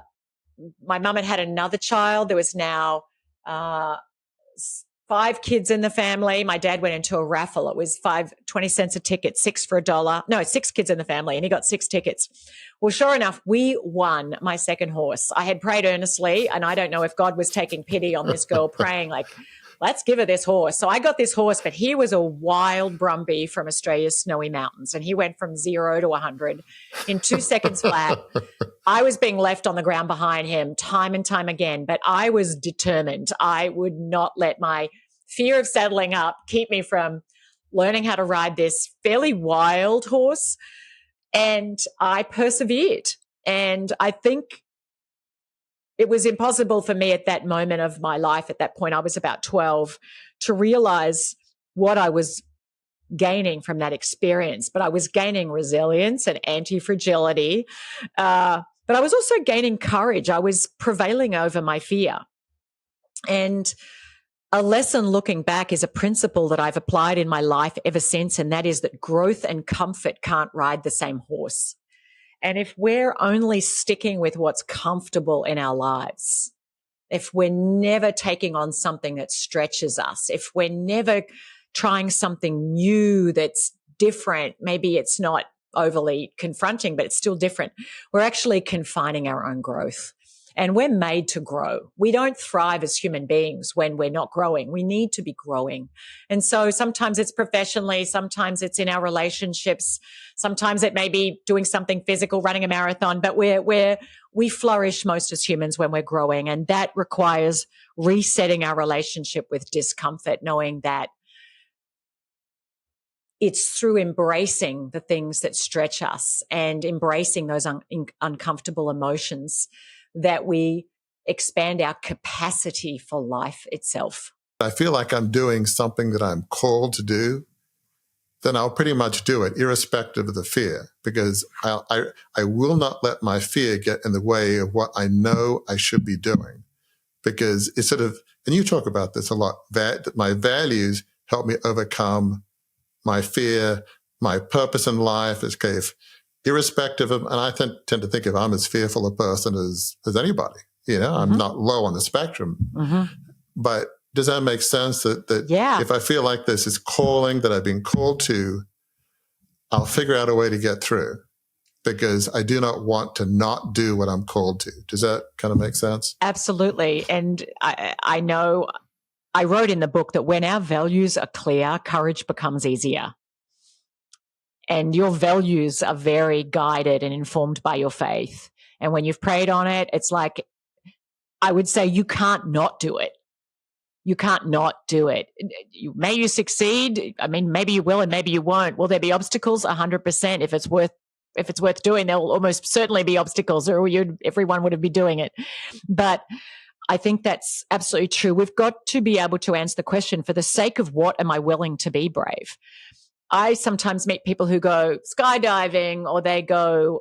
my mum had another child. There was now 5 kids in the family. My dad went into a raffle. It was 20 cents a ticket, 6 for $1. No, 6 kids in the family, and he got 6 tickets. Well, sure enough, we won my second horse. I had prayed earnestly, and I don't know if God was taking pity on this girl, praying like, let's give her this horse. So I got this horse, but he was a wild Brumby from Australia's snowy mountains, and he went from 0 to 100 in 2 seconds flat. I was being left on the ground behind him time and time again, but I was determined. I would not let my fear of saddling up keep me from learning how to ride this fairly wild horse. And I persevered. And I think it was impossible for me at that moment of my life, at that point, I was about 12, to realize what I was gaining from that experience. But I was gaining resilience and anti-fragility. But I was also gaining courage. I was prevailing over my fear. And a lesson looking back is a principle that I've applied in my life ever since, and that is that growth and comfort can't ride the same horse. And if we're only sticking with what's comfortable in our lives, if we're never taking on something that stretches us, if we're never trying something new that's different. Maybe it's not overly confronting, but it's still different. We're actually confining our own growth. And we're made to grow. We don't thrive as human beings when we're not growing. We need to be growing. And so sometimes it's professionally, sometimes it's in our relationships, sometimes it may be doing something physical, running a marathon, but we flourish most as humans when we're growing. And that requires resetting our relationship with discomfort, knowing that it's through embracing the things that stretch us and embracing those uncomfortable emotions that we expand our capacity for life itself. I feel like I'm doing something that I'm called to do, then I'll pretty much do it, irrespective of the fear, because I will not let my fear get in the way of what I know I should be doing. Because it's sort of, and you talk about this a lot, that my values help me overcome my fear, my purpose in life is irrespective of, and I tend to think of I'm as fearful a person as anybody. I'm not low on the spectrum. But does that make sense that if I feel like this is calling that I've been called to, I'll figure out a way to get through because I do not want to not do what I'm called to. Does that kind of make sense? Absolutely. And I know I wrote in the book that when our values are clear, courage becomes easier. And your values are very guided and informed by your faith. And when you've prayed on it, it's like, I would say you can't not do it. You can't not do it. May you succeed. I mean, maybe you will and maybe you won't. Will there be obstacles? 100%. If it's worth doing, there will almost certainly be obstacles or everyone would have been doing it. But I think that's absolutely true. We've got to be able to answer the question, for the sake of what am I willing to be brave? I sometimes meet people who go skydiving or they go,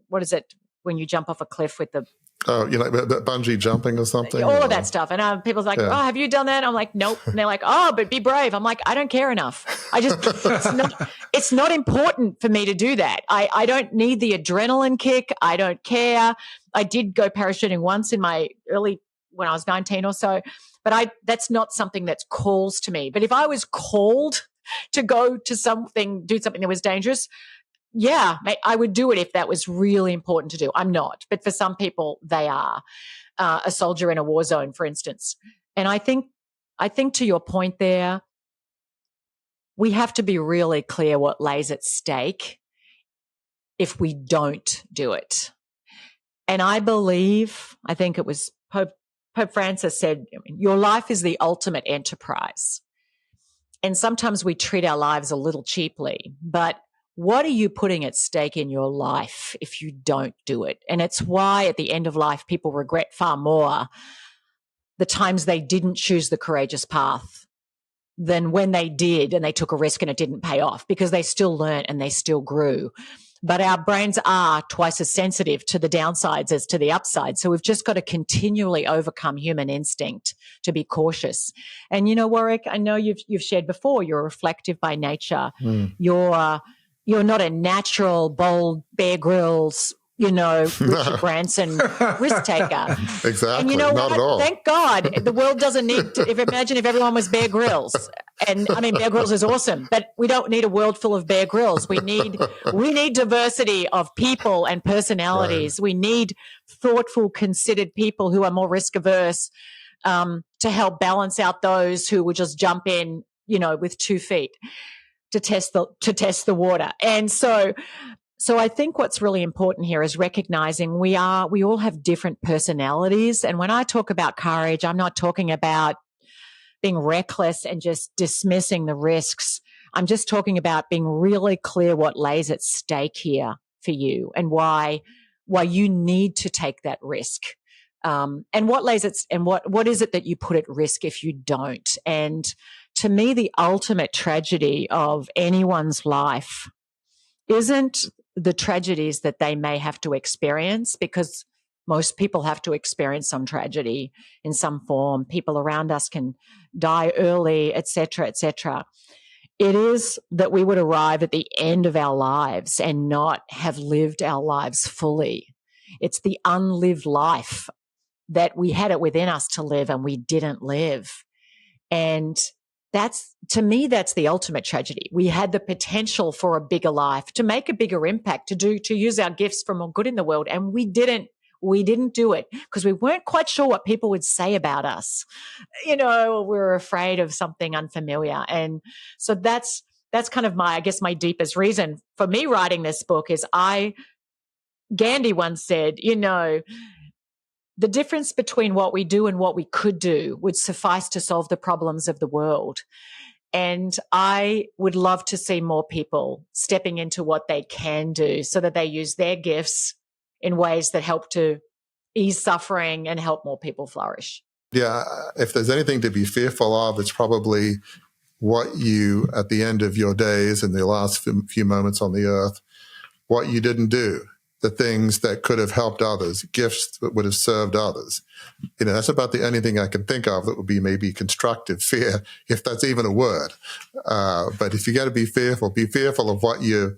what is it, when you jump off a cliff with the... Oh, bungee jumping or something? All of that stuff. And people's like, oh, have you done that? I'm like, nope. And they're like, oh, but be brave. I'm like, I don't care enough. It's not important for me to do that. I don't need the adrenaline kick. I don't care. I did go parachuting once in my when I was 19 or so, but that's not something that calls to me. But if I was called to go to do something that was dangerous, yeah, I would do it if that was really important to do. I'm not, but for some people they are. A soldier in a war zone, for instance. And I think to your point there, we have to be really clear what lays at stake if we don't do it. And I think it was Pope Francis said, your life is the ultimate enterprise. And sometimes we treat our lives a little cheaply, but what are you putting at stake in your life if you don't do it? And it's why at the end of life, people regret far more the times they didn't choose the courageous path than when they did and they took a risk and it didn't pay off, because they still learned and they still grew. But our brains are twice as sensitive to the downsides as to the upsides. So we've just got to continually overcome human instinct to be cautious. And, Warwick, I know you've shared before, you're reflective by nature. You're not a natural, bold Bear Grylls, Richard Branson risk taker. Exactly. And you know not what? At all. Thank God the world doesn't need to. Imagine if everyone was Bear Grylls. And I mean, Bear Grylls is awesome, but we don't need a world full of Bear Grylls. We need diversity of people and personalities. Right. We need thoughtful, considered people who are more risk averse to help balance out those who would just jump in, with 2 feet to test the water. And so I think what's really important here is recognizing we all have different personalities. And when I talk about courage, I'm not talking about being reckless and just dismissing the risks. I'm just talking about being really clear what lays at stake here for you and why you need to take that risk. And what is it that you put at risk if you don't? And to me, the ultimate tragedy of anyone's life isn't the tragedies that they may have to experience, because most people have to experience some tragedy in some form. People around us can die early, et cetera, et cetera. It is that we would arrive at the end of our lives and not have lived our lives fully. It's the unlived life that we had it within us to live and we didn't live. And to me, that's the ultimate tragedy. We had the potential for a bigger life, to make a bigger impact, to use our gifts for more good in the world. And we didn't do it because we weren't quite sure what people would say about us. We were afraid of something unfamiliar. And so that's kind of my deepest reason for me writing this book is Gandhi once said, the difference between what we do and what we could do would suffice to solve the problems of the world. And I would love to see more people stepping into what they can do so that they use their gifts in ways that help to ease suffering and help more people flourish. Yeah, if there's anything to be fearful of, it's probably what you, at the end of your days and the last few moments on the earth, what you didn't do. The things that could have helped others, gifts that would have served others. That's about the only thing I can think of that would be maybe constructive fear, if that's even a word. But if you got to be fearful of what you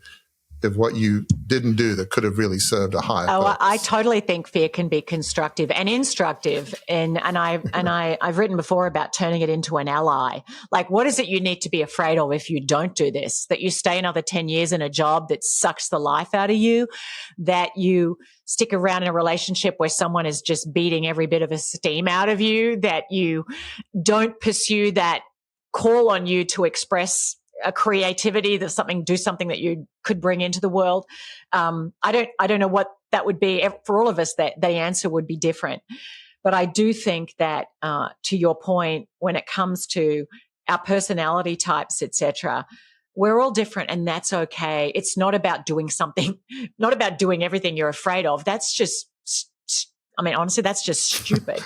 didn't do that could have really served a higher purpose. I totally think fear can be constructive and instructive. And I've written before about turning it into an ally. Like, what is it you need to be afraid of if you don't do this? That you stay another 10 years in a job that sucks the life out of you, that you stick around in a relationship where someone is just beating every bit of steam out of you, that you don't pursue that call on you to express a creativity, do something that you could bring into the world. I don't know what that would be for all of us. That the answer would be different, but I do think that to your point, when it comes to our personality types, etc., we're all different, and that's okay. It's not about doing something, not about doing everything you're afraid of. That's just, honestly, that's just stupid.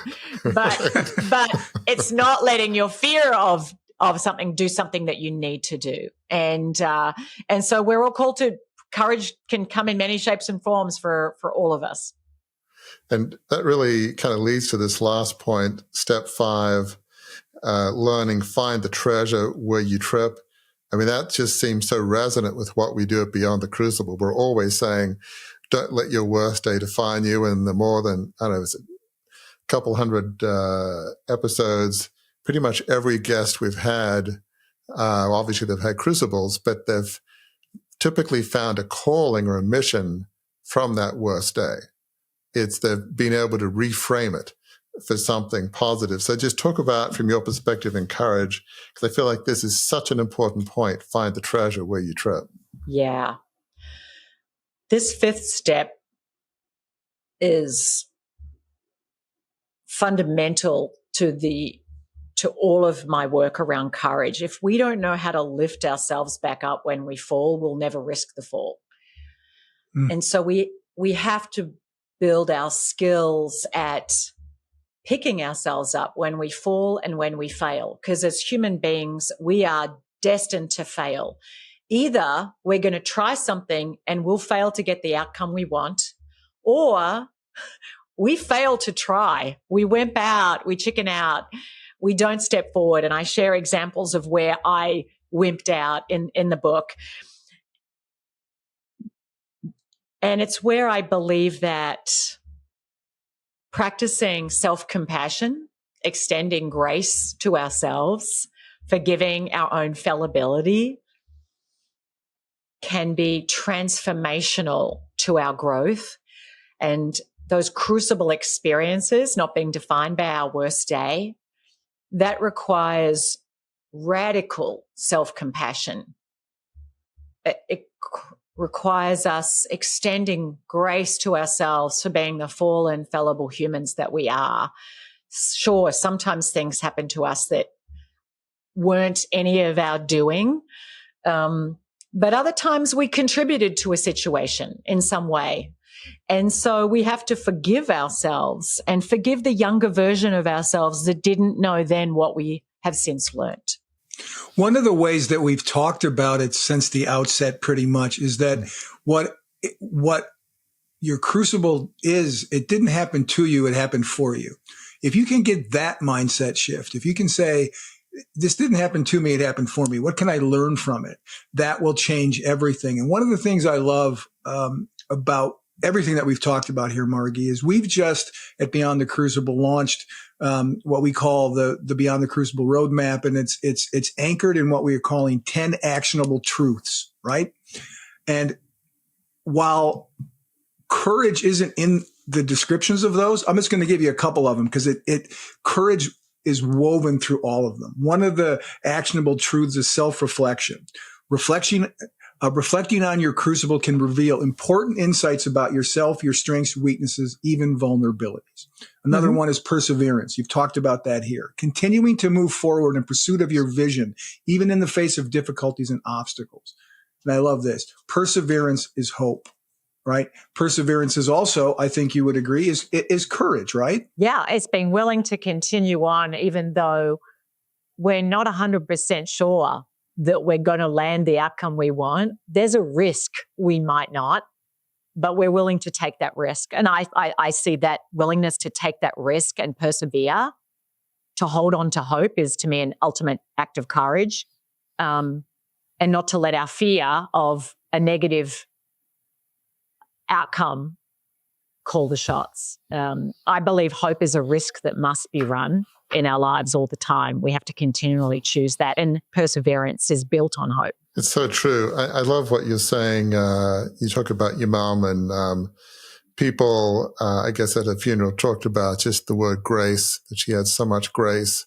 but it's not letting your fear of something do something that you need to do. And so we're all called to courage can come in many shapes and forms for all of us. And that really kind of leads to this last point, step 5, learning, find the treasure where you trip. That just seems so resonant with what we do at Beyond the Crucible. We're always saying, don't let your worst day define you. And the more than, it's a couple hundred episodes, pretty much every guest we've had, obviously they've had crucibles, but they've typically found a calling or a mission from that worst day. It's they've been able to reframe it for something positive. So just talk about, from your perspective, and courage, because I feel like this is such an important point. Find the treasure where you trip. Yeah. This 5th step is fundamental to all of my work around courage. If we don't know how to lift ourselves back up when we fall, we'll never risk the fall. And so we have to build our skills at picking ourselves up when we fall and when we fail, because as human beings, we are destined to fail. Either we're going to try something and we'll fail to get the outcome we want, or we fail to try. We wimp out, we chicken out, we don't step forward. And I share examples of where I wimped out in the book. And it's where I believe that practicing self-compassion, extending grace to ourselves, forgiving our own fallibility can be transformational to our growth. And those crucible experiences, not being defined by our worst day, that requires radical self-compassion. It requires us extending grace to ourselves for being the fallen, fallible humans that we are. Sure, sometimes things happen to us that weren't any of our doing, but other times we contributed to a situation in some way. And so we have to forgive ourselves and forgive the younger version of ourselves that didn't know then what we have since learnt. One of the ways that we've talked about it since the outset pretty much is that what your crucible is, it didn't happen to you, it happened for you. If you can get that mindset shift, if you can say, this didn't happen to me, it happened for me, what can I learn from it? That will change everything. And one of the things I love about everything that we've talked about here, Margie, is we've just at Beyond the Crucible launched what we call the Beyond the Crucible roadmap, and it's anchored in what we are calling 10 actionable truths, right? And while courage isn't in the descriptions of those, I'm just going to give you a couple of them because courage is woven through all of them. One of the actionable truths is self-reflection. Reflecting on your crucible can reveal important insights about yourself, your strengths, weaknesses, even vulnerabilities. Another one is perseverance. You've talked about that here. Continuing to move forward in pursuit of your vision, even in the face of difficulties and obstacles. And I love this. Perseverance is hope, right? Perseverance is also, I think you would agree, is courage, right? Yeah, it's being willing to continue on even though we're not 100% sure that we're going to land the outcome we want. There's a risk we might not, but we're willing to take that risk. And I see that willingness to take that risk and persevere, to hold on to hope is to me an ultimate act of courage, and not to let our fear of a negative outcome call the shots. I believe hope is a risk that must be run in our lives all the time. We have to continually choose that, and perseverance is built on hope. It's so true. I love what you're saying. You talk about your mom, and people, I guess at a funeral, talked about just the word grace, that she had so much grace.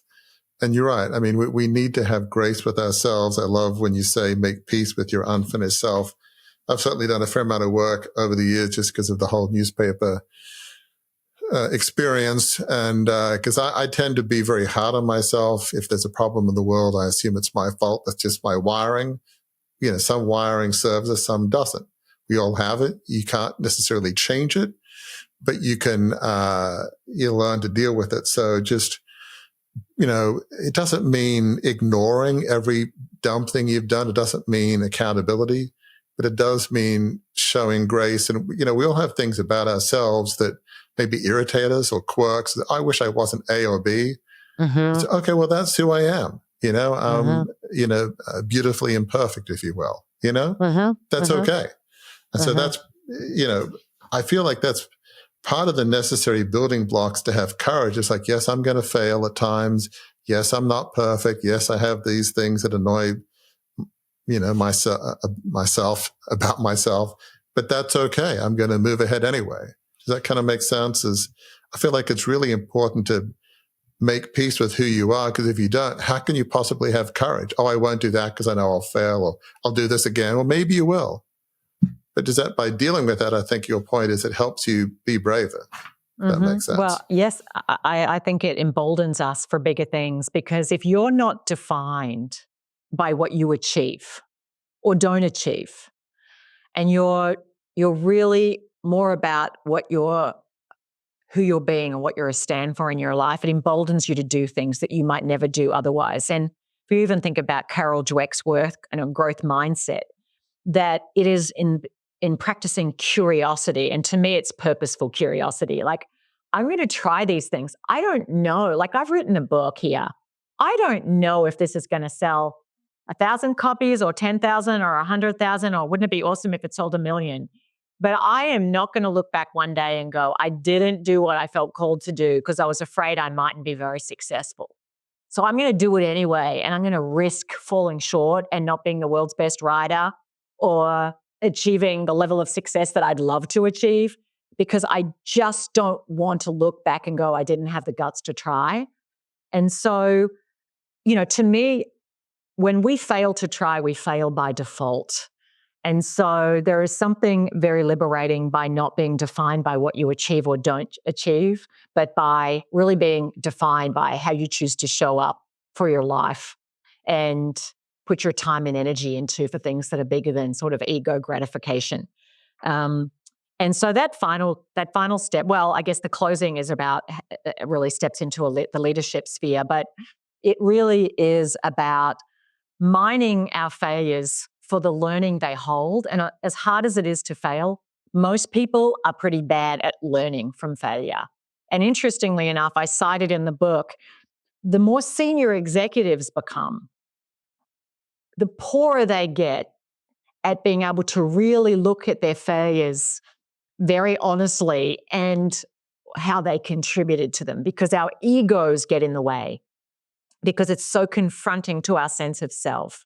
And you're right. I mean, we need to have grace with ourselves. I love when you say make peace with your unfinished self. I've certainly done a fair amount of work over the years just because of the whole newspaper experience. And because I tend to be very hard on myself. If there's a problem in the world, I assume it's my fault. That's just my wiring. You know, some wiring serves us, some doesn't. We all have it. You can't necessarily change it, but you can you learn to deal with it. So just, you know, it doesn't mean ignoring every dumb thing you've done. It doesn't mean accountability, but it does mean showing grace. And, you know, we all have things about ourselves that maybe irritate us, or quirks that I wish I wasn't A or B. So, okay, well, that's who I am. You know, you know, beautifully imperfect, if you will. You know, that's okay. And so that's, you know, I feel like that's part of the necessary building blocks to have courage. It's like, yes, I'm going to fail at times. Yes, I'm not perfect. Yes, I have these things that annoy, you know, myself about myself, but that's okay. I'm going to move ahead anyway. Does that kind of make sense? I feel like it's really important to make peace with who you are, because if you don't, how can you possibly have courage? Oh, I won't do that because I know I'll fail, or I'll do this again. Well, maybe you will. But does that, by dealing with that, I think your point is it helps you be braver. That makes sense. Well, yes, I think it emboldens us for bigger things, because if you're not defined by what you achieve or don't achieve, and you're really more about who you're being and what you're a stand for in your life, it emboldens you to do things that you might never do otherwise. And if you even think about Carol Dweck's work and a growth mindset, that it is in practicing curiosity. And to me, it's purposeful curiosity. Like, I'm going to try these things. I don't know. Like, I've written a book here. I don't know if this is going to sell 1,000 copies or 10,000 or 100,000, or wouldn't it be awesome if it sold 1 million? But I am not going to look back one day and go, I didn't do what I felt called to do because I was afraid I mightn't be very successful. So I'm going to do it anyway, and I'm going to risk falling short and not being the world's best writer or achieving the level of success that I'd love to achieve, because I just don't want to look back and go, I didn't have the guts to try. And so, you know, to me, when we fail to try, we fail by default. And so there is something very liberating by not being defined by what you achieve or don't achieve, but by really being defined by how you choose to show up for your life and put your time and energy into for things that are bigger than sort of ego gratification. And so that final step, well, I guess the closing is about, it really steps into the leadership sphere, but it really is about mining our failures for the learning they hold. And as hard as it is to fail, most people are pretty bad at learning from failure. And interestingly enough, I cited in the book, the more senior executives become, the poorer they get at being able to really look at their failures very honestly and how they contributed to them, because our egos get in the way, because it's so confronting to our sense of self.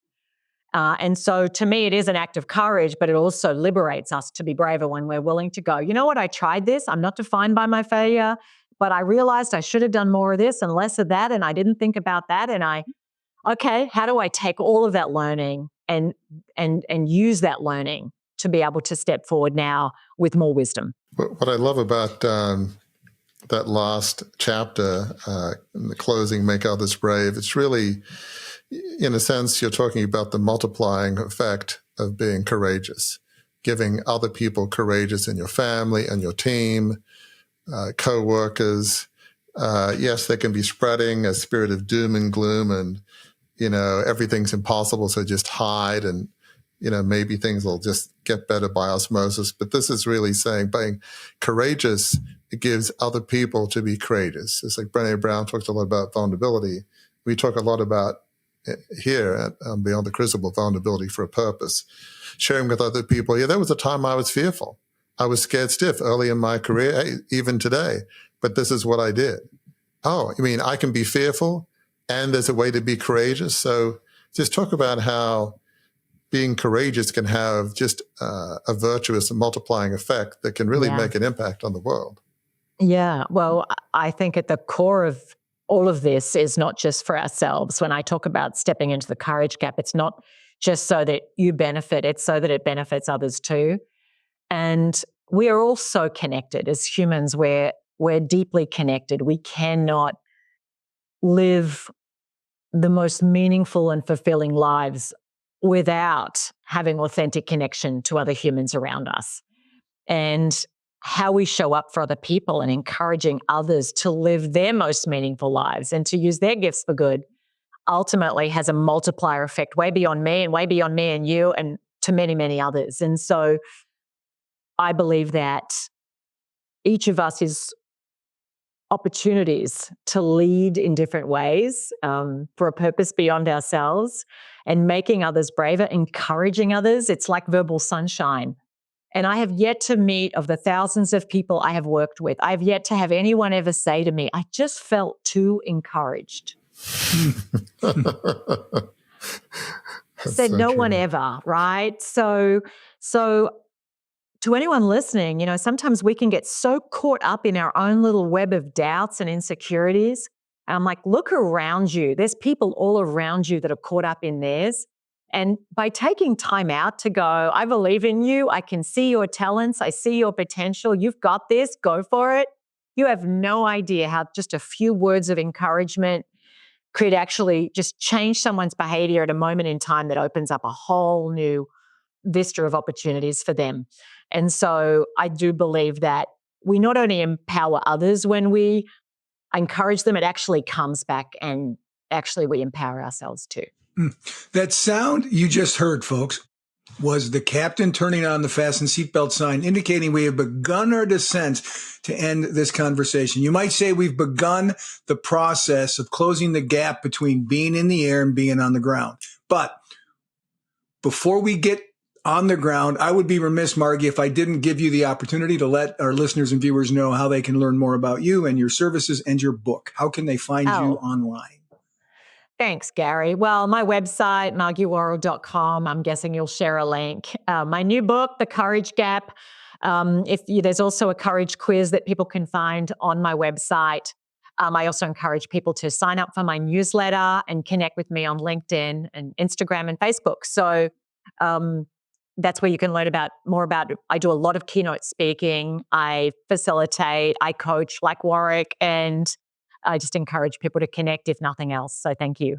And so to me, it is an act of courage, but it also liberates us to be braver when we're willing to go, you know what, I tried this. I'm not defined by my failure, but I realized I should have done more of this and less of that. And I didn't think about that. And okay, how do I take all of that learning and use that learning to be able to step forward now with more wisdom? What I love about that last chapter, in the closing, Make Others Brave, it's really, in a sense, you're talking about the multiplying effect of being courageous, giving other people courageous in your family and your team, co-workers. Yes, they can be spreading a spirit of doom and gloom and, everything's impossible, so just hide and, maybe things will just get better by osmosis. But this is really saying being courageous, it gives other people to be courageous. It's like Brené Brown talks a lot about vulnerability. We talk a lot about here at Beyond the Crucible, vulnerability for a purpose. Sharing with other people, there was a time I was fearful. I was scared stiff early in my career, even today, but this is what I did. Oh, you mean I can be fearful and there's a way to be courageous? So just talk about how being courageous can have just a virtuous and multiplying effect that can really make an impact on the world. Yeah, well, I think at the core of all of this is not just for ourselves. When I talk about stepping into the courage gap, it's not just so that you benefit, it's so that it benefits others too. And we are all so connected as humans. We're deeply connected. We cannot live the most meaningful and fulfilling lives without having authentic connection to other humans around us. And how we show up for other people and encouraging others to live their most meaningful lives and to use their gifts for good ultimately has a multiplier effect way beyond me and you and to many, many others. And so I believe that each of us is opportunities to lead in different ways for a purpose beyond ourselves and making others braver, encouraging others. It's like verbal sunshine. And I have yet to meet, of the thousands of people I have worked with, I've yet to have anyone ever say to me, I just felt too encouraged. Said so no true. One ever, right? So to anyone listening, sometimes we can get so caught up in our own little web of doubts and insecurities. And I'm like, look around you. There's people all around you that are caught up in theirs. And by taking time out to go, I believe in you. I can see your talents. I see your potential. You've got this. Go for it. You have no idea how just a few words of encouragement could actually just change someone's behavior at a moment in time that opens up a whole new vista of opportunities for them. And so I do believe that we not only empower others when we encourage them, it actually comes back and actually we empower ourselves too. That sound you just heard, folks, was the captain turning on the fasten seatbelt sign, indicating we have begun our descent to end this conversation. You might say we've begun the process of closing the gap between being in the air and being on the ground. But before we get on the ground, I would be remiss, Margie, if I didn't give you the opportunity to let our listeners and viewers know how they can learn more about you and your services and your book. How can they find you online? Thanks, Gary. Well, my website, margiewarrell.com, I'm guessing you'll share a link. My new book, The Courage Gap. There's also a courage quiz that people can find on my website. I also encourage people to sign up for my newsletter and connect with me on LinkedIn and Instagram and Facebook. So that's where you can learn more about it. I do a lot of keynote speaking. I facilitate, I coach like Warwick, and I just encourage people to connect if nothing else. So thank you.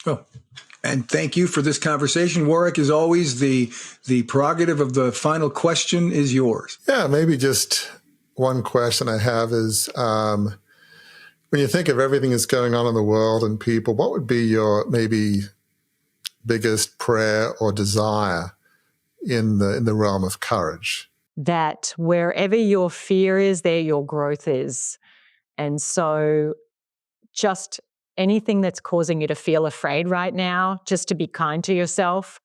Oh, and thank you for this conversation. Warwick, as always, the prerogative of the final question is yours. Yeah, maybe just one question I have is, when you think of everything that's going on in the world and people, what would be your maybe biggest prayer or desire in the realm of courage? That wherever your fear is, there your growth is. And so just anything that's causing you to feel afraid right now, just to be kind to yourself,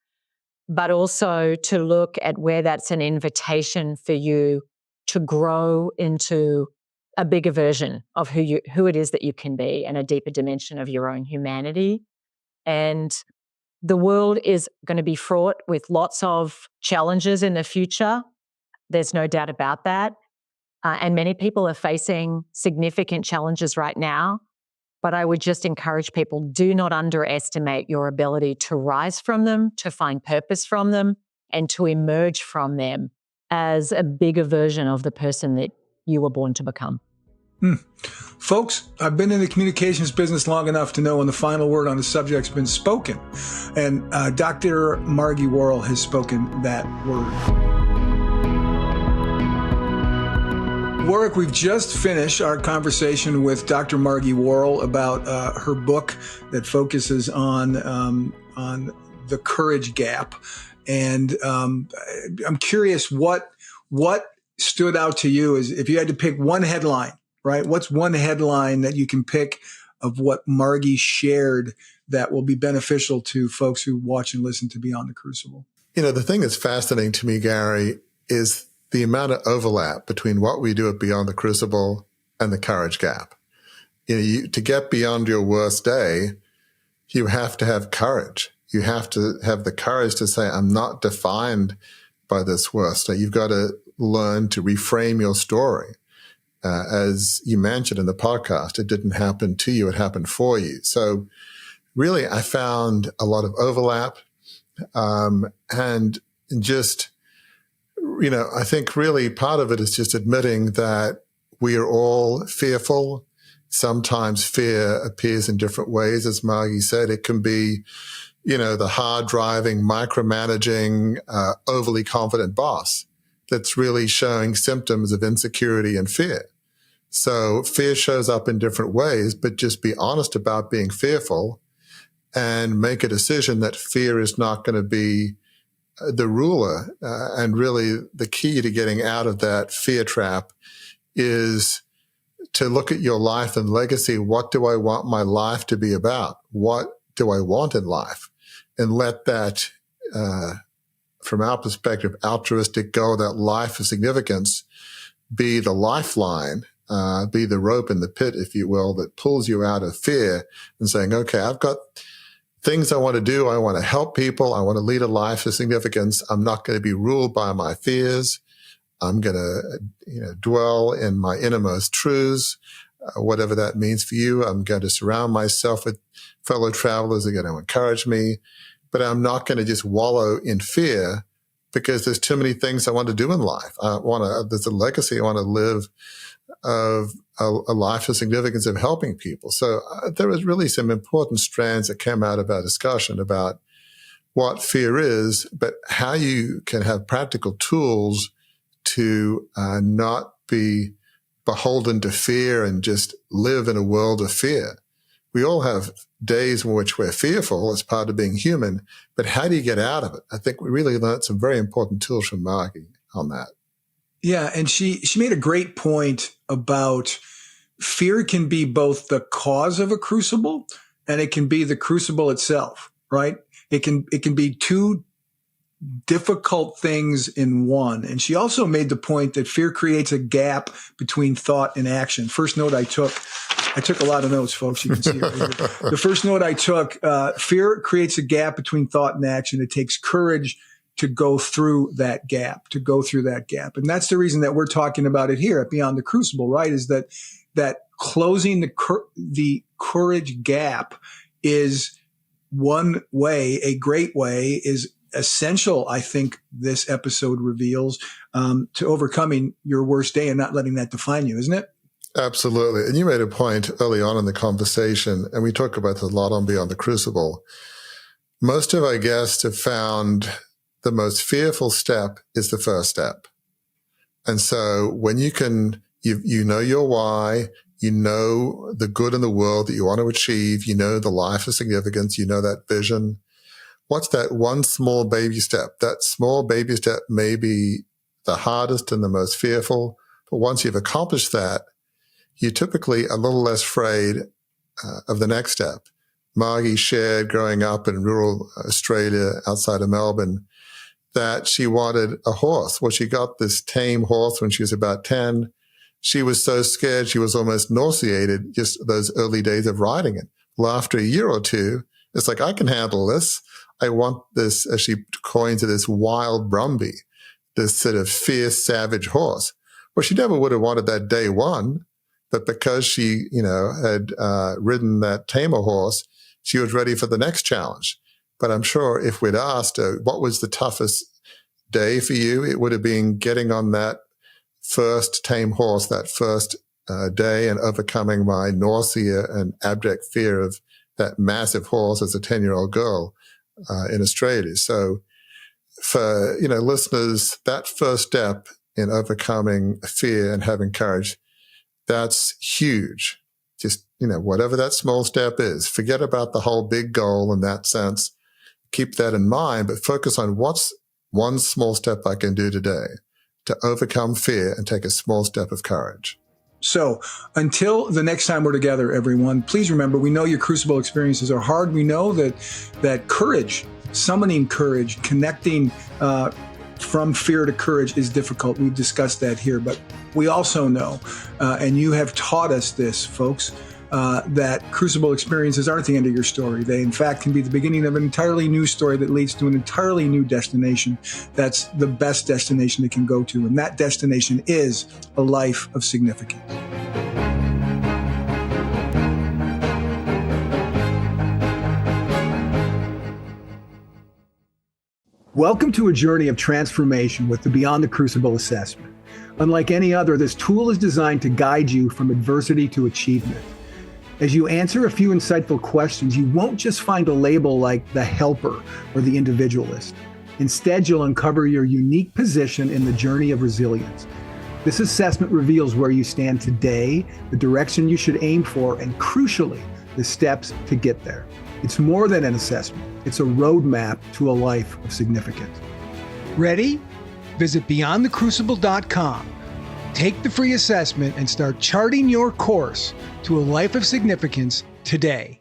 but also to look at where that's an invitation for you to grow into a bigger version of who it is that you can be, and a deeper dimension of your own humanity. And the world is going to be fraught with lots of challenges in the future. There's no doubt about that. And many people are facing significant challenges right now. But I would just encourage people, do not underestimate your ability to rise from them, to find purpose from them, and to emerge from them as a bigger version of the person that you were born to become. Folks, I've been in the communications business long enough to know when the final word on the subject's been spoken. And Dr. Margie Warrell has spoken that word. Warwick, we've just finished our conversation with Dr. Margie Warrell about her book that focuses on the courage gap. And I'm curious, what stood out to you is if you had to pick one headline, right? What's one headline that you can pick of what Margie shared that will be beneficial to folks who watch and listen to Beyond the Crucible? The thing that's fascinating to me, Gary, is the amount of overlap between what we do at Beyond the Crucible and the courage gap. To get beyond your worst day, you have to have courage. You have to have the courage to say, I'm not defined by this worst day. You've got to learn to reframe your story. As you mentioned in the podcast, it didn't happen to you, it happened for you. So really, I found a lot of overlap, and just, I think really part of it is just admitting that we are all fearful. Sometimes fear appears in different ways. As Margie said, it can be, the hard driving, micromanaging, overly confident boss that's really showing symptoms of insecurity and fear. So fear shows up in different ways, but just be honest about being fearful and make a decision that fear is not going to be the ruler. And really the key to getting out of that fear trap is to look at your life and legacy. What do I want my life to be about? What do I want in life? And let that, from our perspective, altruistic goal, that life of significance, be the lifeline, be the rope in the pit, if you will, that pulls you out of fear and saying, okay, I've got things I want to do. I want to help people. I want to lead a life of significance. I'm not going to be ruled by my fears. I'm going to, dwell in my innermost truths, whatever that means for you. I'm going to surround myself with fellow travelers that are going to encourage me, but I'm not going to just wallow in fear because there's too many things I want to do in life. There's a legacy I want to live of a life of significance of helping people. So there was really some important strands that came out of our discussion about what fear is, but how you can have practical tools to not be beholden to fear and just live in a world of fear. We all have days in which we're fearful as part of being human, but how do you get out of it? I think we really learned some very important tools from Margie on that. Yeah, and she made a great point about fear can be both the cause of a crucible and it can be the crucible itself, right? It can be two difficult things in one. And she also made the point that fear creates a gap between thought and action. First note I took a lot of notes, folks. You can see it right here. The first note I took, fear creates a gap between thought and action. It takes courage to go through that gap. And that's the reason that we're talking about it here at Beyond the Crucible, right? Is that closing the courage gap is one way, a great way, is essential, I think this episode reveals, to overcoming your worst day and not letting that define you, isn't it? Absolutely. And you made a point early on in the conversation, and we talk about this a lot on Beyond the Crucible. Most of our guests have found the most fearful step is the first step. And so when you know your why, you know the good in the world that you want to achieve, you know the life of significance, you know that vision. What's that one small baby step? That small baby step may be the hardest and the most fearful, but once you've accomplished that, you're typically a little less afraid of the next step. Margie shared growing up in rural Australia outside of Melbourne, that she wanted a horse. Well, she got this tame horse when she was about 10. She was so scared she was almost nauseated just those early days of riding it. Well, after a year or two, it's like, I can handle this. I want this, as she coined it, this wild Brumby, this sort of fierce, savage horse. Well, she never would have wanted that day one, but because she, had ridden that tamer horse, she was ready for the next challenge. But I'm sure if we'd asked her, what was the toughest day for you, it would have been getting on that first tame horse, that first day, and overcoming my nausea and abject fear of that massive horse as a 10-year-old girl in Australia. So for, listeners, that first step in overcoming fear and having courage, that's huge. Just, whatever that small step is, forget about the whole big goal in that sense. Keep that in mind, but focus on what's one small step I can do today to overcome fear and take a small step of courage. So until the next time we're together, everyone, please remember, we know your crucible experiences are hard. We know that courage, summoning courage, connecting from fear to courage is difficult. We've discussed that here, but we also know, and you have taught us this, folks, that crucible experiences aren't the end of your story. They, in fact, can be the beginning of an entirely new story that leads to an entirely new destination. That's the best destination it can go to. And that destination is a life of significance. Welcome to a journey of transformation with the Beyond the Crucible assessment. Unlike any other, this tool is designed to guide you from adversity to achievement. As you answer a few insightful questions, you won't just find a label like the helper or the individualist. Instead, you'll uncover your unique position in the journey of resilience. This assessment reveals where you stand today, the direction you should aim for, and crucially, the steps to get there. It's more than an assessment. It's a roadmap to a life of significance. Ready? Visit beyondthecrucible.com. Take the free assessment and start charting your course to a life of significance today.